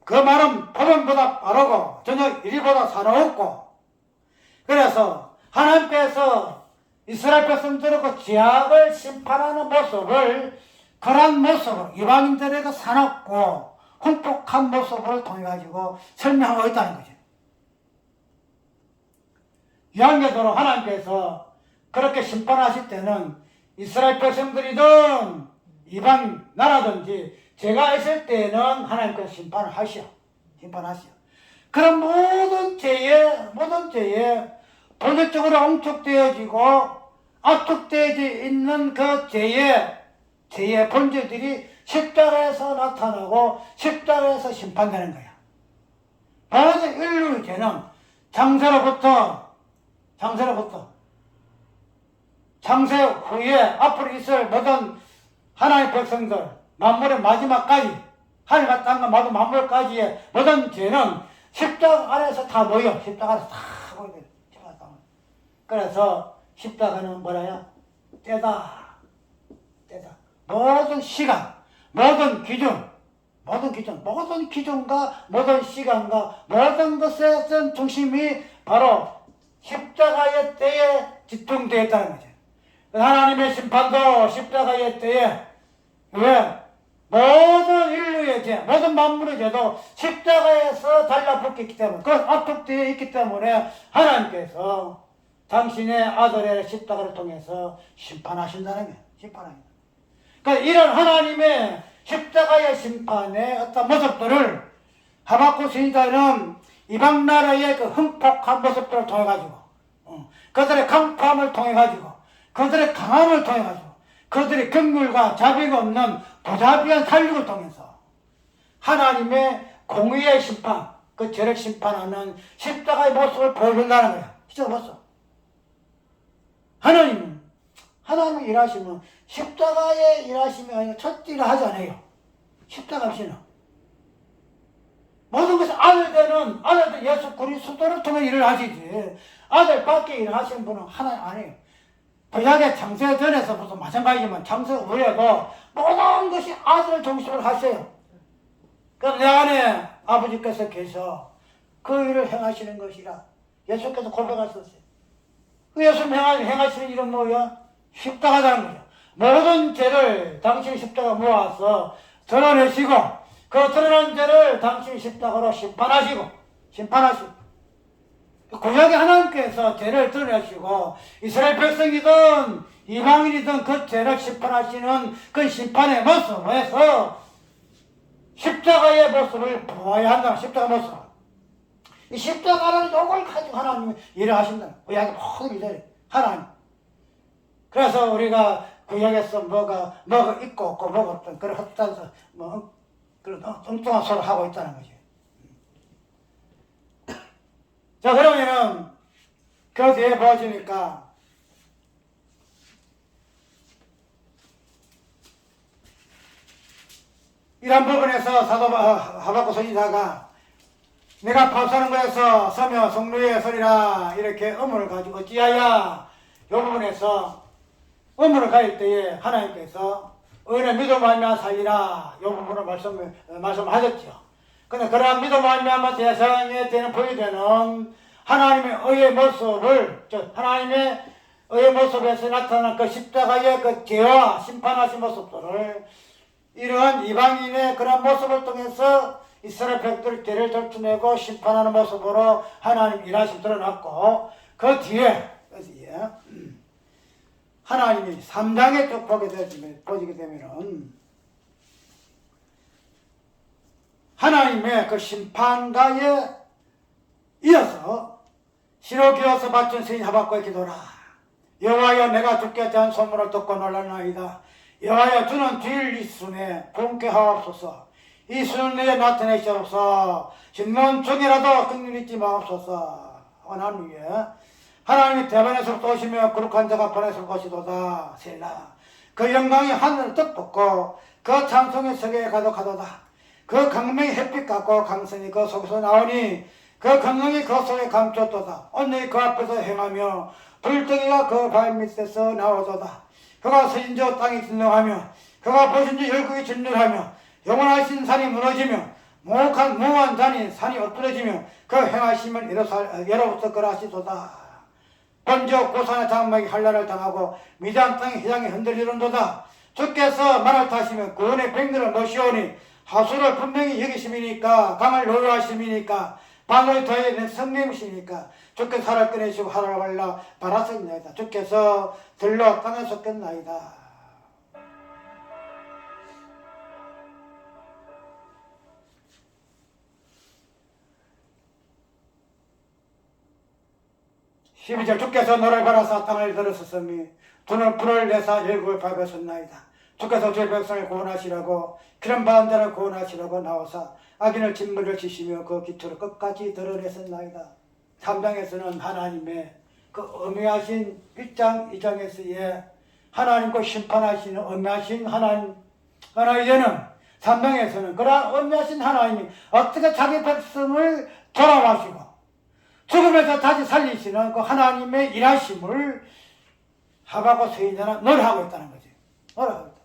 그 말은 법원보다 빠르고 저녁 일보다 사나웠고, 그래서 하나님께서 이스라엘 백성들의 그 죄악을 심판하는 모습을 그런 모습으로 이방인들에게 사납고 흠뻑한 모습을 통해 가지고 설명하고 있다는 거죠. 이한계도로 하나님께서 그렇게 심판하실 때는 이스라엘 백성들이든 이방 나라든지 죄가 있을 때는 하나님께서 심판을 하시오. 그런 모든 죄에 본질적으로 엉축되어지고 압축되어져 있는 그 죄의 본질들이 십자가에서 나타나고 십자가에서 심판되는 거야. 모든 인류의 죄는 장세로부터 장세 후에 앞으로 있을 모든 하나님의 백성들 만물의 마지막까지 하늘과 땅과 모든 만물까지의 모든 죄는 십자가 안에서 다 모여. 십자가 안에서 다 모여. 그래서 십자가는 뭐라야? 때다. 모든 시간, 모든 기준과 모든 시간과 모든 것의 전 중심이 바로 십자가의 때에 집중되어 있다는 거죠. 하나님의 심판도 십자가의 때에 왜? 모든 인류의 죄, 모든 만물의 죄도 십자가에서 달라붙기 때문에, 그 압축되어 있기 때문에 하나님께서 당신의 아들의 십자가를 통해서 심판하신다는 거예요. 그러니까 이런 하나님의 십자가의 심판의 어떤 모습들을 하박국 선지자는 이방 나라의 그 흠폭한 모습들을 통해 가지고, 그들의 강포함을 통해 가지고, 그들의 강함을 통해 가지고, 그들의 긍휼과 자비가 없는 부자비한 살육을 통해서 하나님의 공의의 심판, 그 죄를 심판하는 십자가의 모습을 보여준다는 거야. 십자가 모습. 하나님은 일하시면 십자가의 일하심이 아니라 첫 일을 하지 않아요. 십자가 없이는. 모든 것을 아들 예수 그리스도를 통해 일을 하시지. 아들 밖에 일을 하시는 분은 하나님 아니에요. 구약의 창세 전에서부터 마찬가지지만 창세 후에도 모든 것이 아들을 중심으로 하세요. 그럼 내 안에 아버지께서 계셔 그 일을 행하시는 것이라 예수께서 고백하셨어요. 그 예수님 행하시는 일은 뭐야? 십자가라는 거죠. 모든 죄를 당신이 십자가 모아서 드러내시고 그 드러난 죄를 당신이 십자가로 심판하시고 구약의 하나님께서 죄를 드러내시고 이스라엘 백성이든 이방인이든 그 죄를 심판하시는 그 심판의 모습에서 십자가의 모습을 보아야 한다. 십자가 모습. 이 십자가라는 요걸 가지고 하나님이 일을 하신다. 구약의 모든 일들이 하나님. 그래서 우리가 구약에서 뭐가 있고 없고 뭐가 없던 그런 헛단서 그런 엉뚱한 소리를 하고 있다는 거지. 자, 그러면은 그 뒤에 보시니까 이런 부분에서 사도 하박국 선지자가 내가 밥사는 곳에서 서며 성루의 소리라 이렇게 의문을 가지고 어찌하여 이 부분에서 의문을 가질 때에 하나님께서 의인의 믿음 말미암아 살리라 이 부분을 말씀하셨죠. 근데 그러한 믿음 말미암아 세상에 되는 보이되는 하나님의 의의 모습을, 하나님의 의의 모습에서 나타난 그 십자가의 그 죄와 심판하신 모습들을 이러한 이방인의 그런 모습을 통해서 이스라엘 백성들 죄를 덜쳐내고 심판하는 모습으로 하나님 일하심 드러났고, 그 뒤에 하나님이 3장에 쭉 보게 되면은 하나님의 그 심판가에 이어서 시로기어서 바친 스인 하박국의 기도라. 여호와여, 내가 주께 대한 소문을 듣고 놀라나이다. 여호와여, 주는 뒤일 이순에 본께 하옵소서. 이순 내에 나타내시옵소서. 신문 중이라도 긍휼 잊지 마옵소서. 한 후에 하나님이 대반에서부터 오시며 거룩한 자가 번에서 오시도다. 셀라. 그 영광이 하늘을 덮었고 그 찬송이 세계에 가득하도다. 그 강명이 햇빛 같고 강선이 그 속에서 나오니 그 강명이 그 속에 감췄도다. 온전히 그 앞에서 행하며 불덩이가 그 발밑에서 나오도다. 그가 서신 저 땅이 진동하며 그가 보신 저 열국이 진멸하며 영원하신 산이 무너지며 무한 산이 엎드러지며 그 행하심을 예로부터 그라시도다. 먼저 고산의 장막이 한란을 당하고 미디안 땅의 회장이 흔들리는도다. 주께서 말을 타시며 구원의 백들을 모시오니 하수를 분명히 여기심이니까 강을 노여하심이니까 방을 더해 성령이시니까 주께서 살을 꺼내시고 하늘을 발라 바라서있나이다. 주께서 들러 땅에 솟겠나이다. 십이절 주께서 너를 바라사 땅을 들으셨으니 두는 불을 내사 열국을 밟으셨나이다. 주께서 주의 백성을 구원하시라고 기름 받은 자를 구원하시라고 나오사 악인을 진물을 치시며 그 기초를 끝까지 드러내셨나이다. 3장에서는 하나님의 그 엄미하신 1장 2장에서의 하나님과 심판하시는 엄미하신 하나님, 그러나 이제는 3장에서는 그러한 엄미하신 하나님이 어떻게 자기 백성을 돌아와시고 죽음에서 다시 살리시는 그 하나님의 일하심을 하박국 선지자는 노래하고 있다는 거지. 노래하고 있다.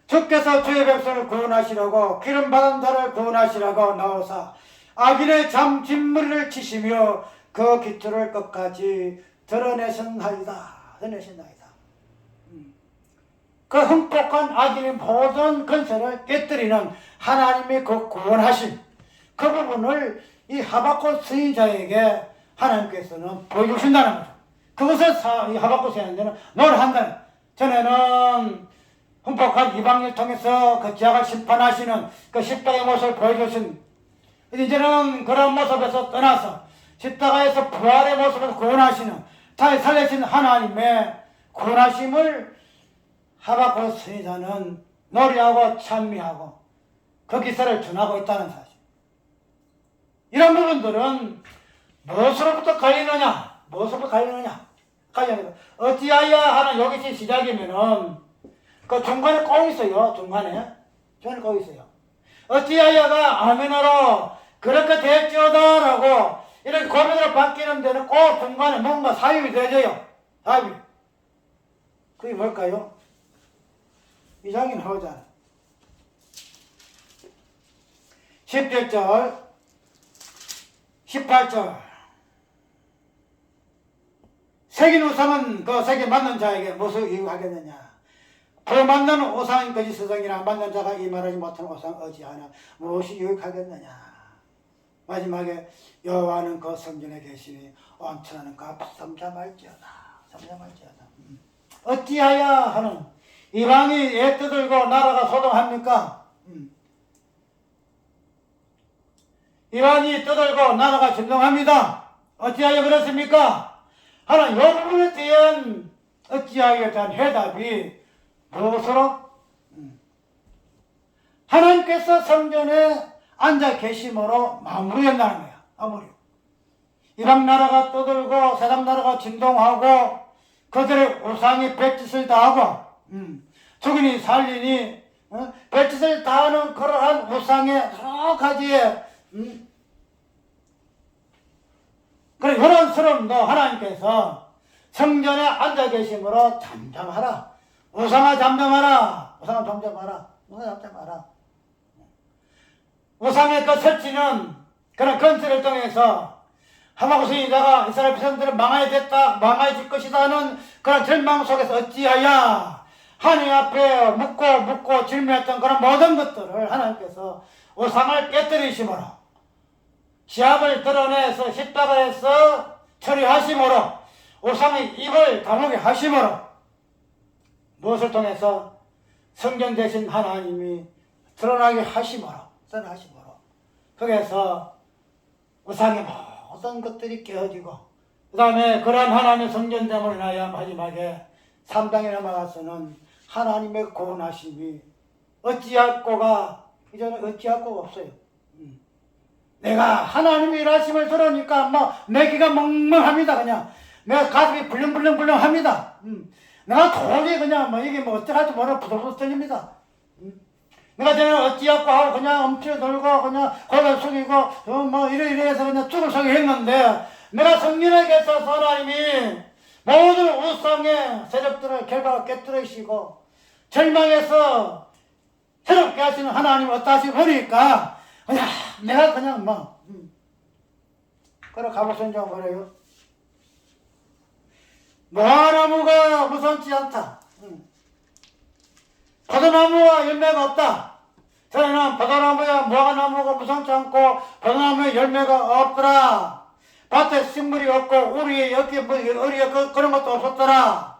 주께서 주의 백성을 구원하시려고 기름 받은 자를 구원하시라고 나오사 악인의 진물을 치시며 그 기초를 끝까지 드러내셨나이다. 드러내셨나이다. 그 흠뻑한 악인의 모든 건설을 깨뜨리는 하나님의 그 구원하심, 그 부분을 이 하박국 선지자에게 하나님께서는 보여주신다는 거죠. 그것을 이 하박국 선지자는 노래한다는. 전에는 흠뻑한 이방인을 통해서 그 죄악을 심판하시는 그 십자가의 모습을 보여주신, 이제는 그런 모습에서 떠나서 십자가에서 부활의 모습을 구원하시는, 다시 살리신 하나님의 구원하심을 하박국 선지자는 노래하고 찬미하고 그 기사를 전하고 있다는 사실. 이런 부분들은 무엇으로부터 갈리느냐? 무엇으로부터 갈리느냐? 어찌하여 하는 여기서 시작이면은 그 중간에 꼭 있어요. 중간에 꼭 있어요. 어찌하여가 아멘으로 그렇게 될지어다라고 이렇게 고민으로 바뀌는 데는 꼭 중간에 뭔가 사유이 되져요. 사유. 그게 뭘까요? 이 장이 나오잖아. 17절 18절 새긴 우상은 그 새긴 맞는 자에게 무엇을 이유하겠느냐? 그 만나는 우상인 거짓 스승이나 만난 자가 이 말하지 못하는 우상 어찌하나 무엇이 유익하겠느냐? 마지막에 여호와는 그 성전에 계시니 온천하는 그 삼자말지어다. 삼자말지어다. 어찌하여 하는 이방이 애 떠들고 나라가 소동합니까? 이방이 떠들고 나라가 진동합니다. 어찌하여 그렇습니까? 하는 이 부분에 대한 어찌하여에 대한 해답이 무엇으로? 하나님께서 성전에 앉아 계심으로 마무리한다는 거야. 마무리. 이방 나라가 떠들고 세상 나라가 진동하고 그들의 우상이 백짓을 다하고 죽이니 살리니 백짓을 다하는 그러한 우상의 여러 가지의 그래 요런스러움도 하나님께서 성전에 앉아 계심으로 잠잠하라. 우상아 잠잠하라. 우상아 잠잠하라. 우상아 잠잠하라. 우상의 그 설치는 그런 건설을 통해서 하박국 선지자가 이스라엘 백성들은 망하게 됐다, 망하게 될 것이다 하는 그런 절망 속에서 어찌하여 하나님 앞에 묻고 질문했던 그런 모든 것들을 하나님께서 우상을 깨뜨리심으로 시합을 드러내서 십자가에서 처리하심으로 우상의 입을 다물게 하심으로 무엇을 통해서 성전 되신 하나님이 드러나게 하심으로 거기에서 우상의 모든 것들이 깨어지고 그 다음에 그러한 하나님의 성전됨으로 인하여 마지막에 3장에 넘어가서는 하나님의 구원하심이 어찌할꼬가 이제는 어찌할꼬가 없어요. 내가 하나님의 일하심을 들으니까 내 귀가 멍멍합니다. 그냥 내 가슴이 불렁불렁합니다. 내가 도저히 그냥 이게 어떡할지 모르고 부들부들 떨립니다. 내가 저는 어찌할꼬 하고 그냥 엄청 들고 그냥 고개 숙이고 이래 해서 그냥 죽을 속에 했는데 내가 성령에게 있어서 하나님이 모든 우상의 세력들을 결과가 깨뜨리시고 절망해서 새롭게 하시는 하나님을 어떠하시 보니까 그냥 내가 그냥 그래 가보선 좀 그래요. 무화나무가 무성치 않다. 포도나무와 열매가 없다. 저희는 포도나무야 무화과나무가 무성치 않고 포도나무에 열매가 없더라. 밭에 식물이 없고 우리의 여기 어리에 그런 것도 없었더라.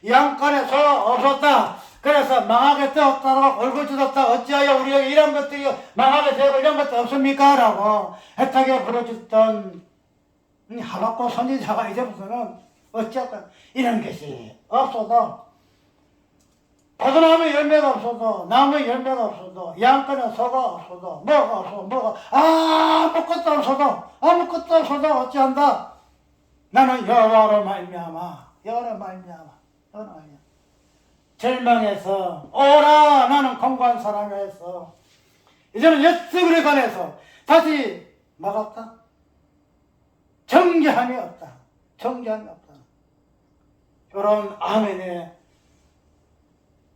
양간에 소가 없었다. 그래서 망하게 되었다고 얼굴 뜯었다. 어찌하여 우리에게 이런 것들이 망하게 되고 이런 것도 없습니까? 라고 애타게 부르짖던 하박국 선지자가 이제부터는 어찌할까 이런 것이 없어도 포도나무에 열매가 없어도 나무에 열매가 없어도 양간에 소가 없어도 뭐가 없어도 아무것도 없어도 어찌한다. 나는 여호와로 말미암아 절망해서 오라 나는 공고한 사람이었어. 이제는 옛습에 관해서 다시 막았다. 정죄함이 없다. 이런 아멘의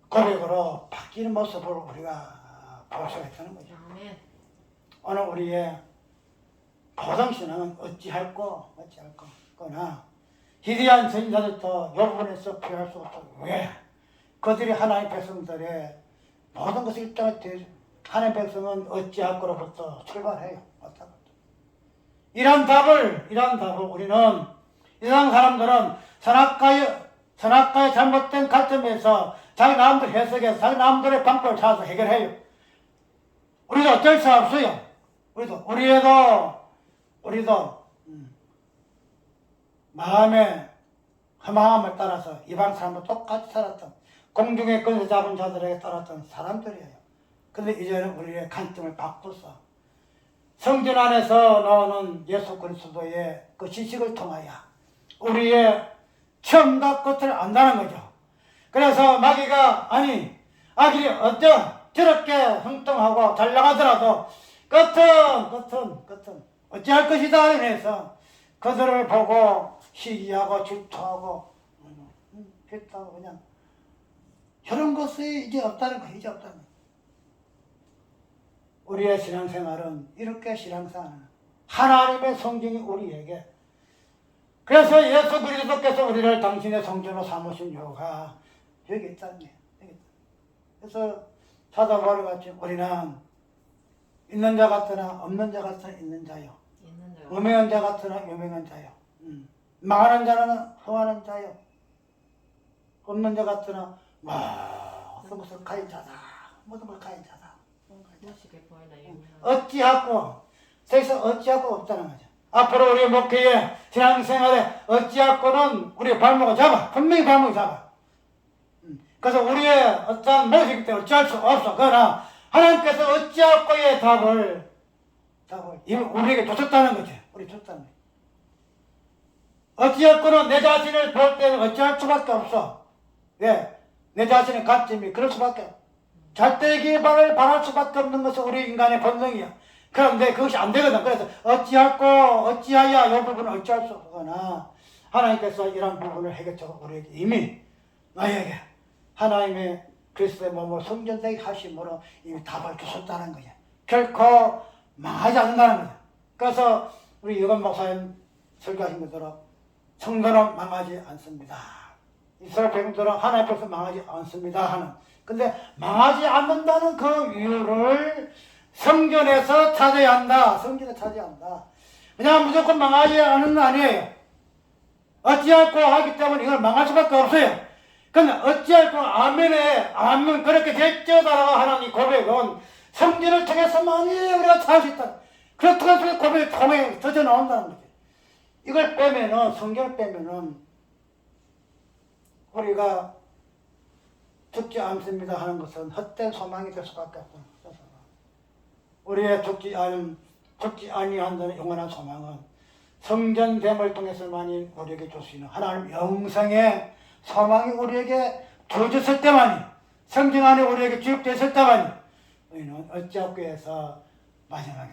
고백으로 바뀌는 모습을 우리가 볼 수가 있다는 거죠. 오늘 우리의 보정신앙은 어찌할거나 기대한 선지자들도 이 부분에서 피할 수 없다. 왜? 그들이 하나님의 백성들의 모든 것을 일단은 하나님의 백성은 어찌할 거로부터 출발해요. 이런 답을 우리는 이 세상 사람들은 선악과의 잘못된 관점에서 자기 나름대로 해석해서 자기 나름대로의 방법을 찾아서 해결해요. 우리도 어쩔 수 없어요. 우리도 마음의 허망함을 따라서 이방 사람과 똑같이 살았던 공중의 권세 잡은 자들에게 따랐던 사람들이에요. 근데 이제는 우리의 관점을 바꿔서 성전 안에서 나오는 예수 그리스도의 그 지식을 통하여 우리의 처음과 끝을 안다는 거죠. 그래서 마귀가 아들이 저렇게 흥통하고 잘 나가더라도 끝은 어찌할 것이다 해서 그들을 보고 시기하고 질투하고 했다고 그냥 이런 것이 이제 없다는 거예요. 우리의 신앙생활은 이렇게 신앙생활은 하나님의 성경이 우리에게 그래서 예수 그리스도께서 우리를 당신의 성전으로 삼으신 이유가 여기 있다는 거예요. 그래서 사도 바울 같이 우리는 있는 자 같으나 없는 자 같으나 있는 자요. 유명한 자 같으나 유명한 자요. 망하는 자는 흥하는 자요. 없는 자 같으나 모든 것을 가진 자다. 어찌하고 세상 어찌하고 없다는 거죠. 앞으로 우리 목회의 신앙생활에 어찌하고는 우리의 발목을 잡아. 분명히 발목을 잡아. 그래서 우리의 어떠한 모습이기 때문에 어찌할 수 없어. 그러나 하나님께서 어찌하고의 답을 우리에게 줬다는 거죠. 어찌하고는 내 자신을 볼 때는 어찌할 수밖에 없어. 왜? 내 자신의 관점이 그럴 수밖에 없어. 잘되기를 바랄 수밖에 없는 것은 우리 인간의 본능이야. 그런데 그것이 안 되거든. 그래서 어찌하여 이 부분을 어찌할 수 없거나 하나님께서 이런 부분을 해결적으로 우리에게 이미 나에게 하나님의 그리스도의 몸으로 성전되게 하심으로 이미 답을 주셨다는 거야. 결코 망하지 않는다는 거야. 그래서 우리 유건 목사님 설교하신 것처럼 성도는 망하지 않습니다. 이스라엘 백성들은 하나님 앞에서 망하지 않습니다 하는. 근데 망하지 않는다는 그 이유를 성전에서 찾아야 한다. 성전에 찾아야 한다. 그냥 무조건 망하지 않는 건 아니에요. 어찌할꼬 하기 때문에 이걸 망할 수밖에 없어요. 근데 어찌할꼬 아멘에 아멘 그렇게 됐죠다라고 하는 이 고백은 성전을 통해서만이 우리가 찾을 수 있다. 그렇다고 고백이 통해 터져 나온다는 거지. 이걸 빼면은 성경을 빼면은 우리가 죽지 않습니다 하는 것은 헛된 소망이 될 수밖에 없다. 우리의 죽지 아니한다는 영원한 소망은 성전됨을 통해서만이 우리에게 줄 수 있는 하나님 영생의 소망이 우리에게 주어졌을 때만이, 성전 안에 우리에게 주입됐을 때만이 우리는 어찌하고 해서 마지막에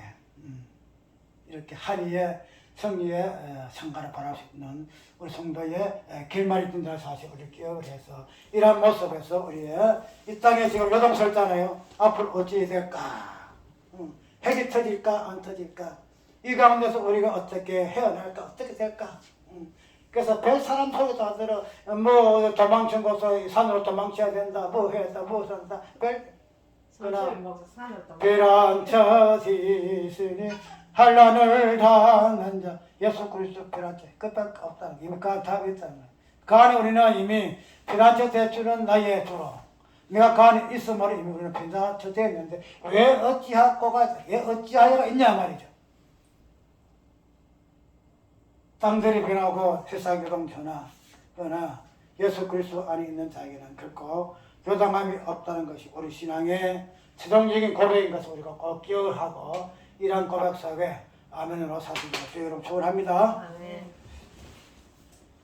이렇게 하리의 성리의 성가를 바랄 수 있는 우리 성도의 길말이 된다는 사실 우리 기억을 해서 이러한 모습에서 우리의 이 땅에 지금 요동설잖아요. 앞으로 어찌 될까? 핵이 터질까 안 터질까? 이 가운데서 우리가 어떻게 헤어날까? 어떻게 될까? 그래서 별 사람 소리도 안 들어. 뭐 도망친 곳에 산으로 도망쳐야 된다. 뭐 해야 된다. 뭐 산다. 그러나 별한처 있으니 한란을 당한 자 예수 그리스도 별한처 끝밖에 없다는 이미 그 답이 있다는 거예요. 그 안에 우리는 이미 별한처 대주는 나의 주로 내가 그 안에 있음으로 이미 우리는 별한처 되었는데 왜 어찌하여가 있냐 말이죠. 땅들이 변하고 세상 교동 그러나 예수 그리스도 안에 있는 자에게는 결코 교당함이 없다는 것이 우리 신앙의 최종적인 고백인 것을 우리가 꼭 기억을 하고 이러한 고백 속에 아멘으로 사시기를 주의 이름 축원합니다.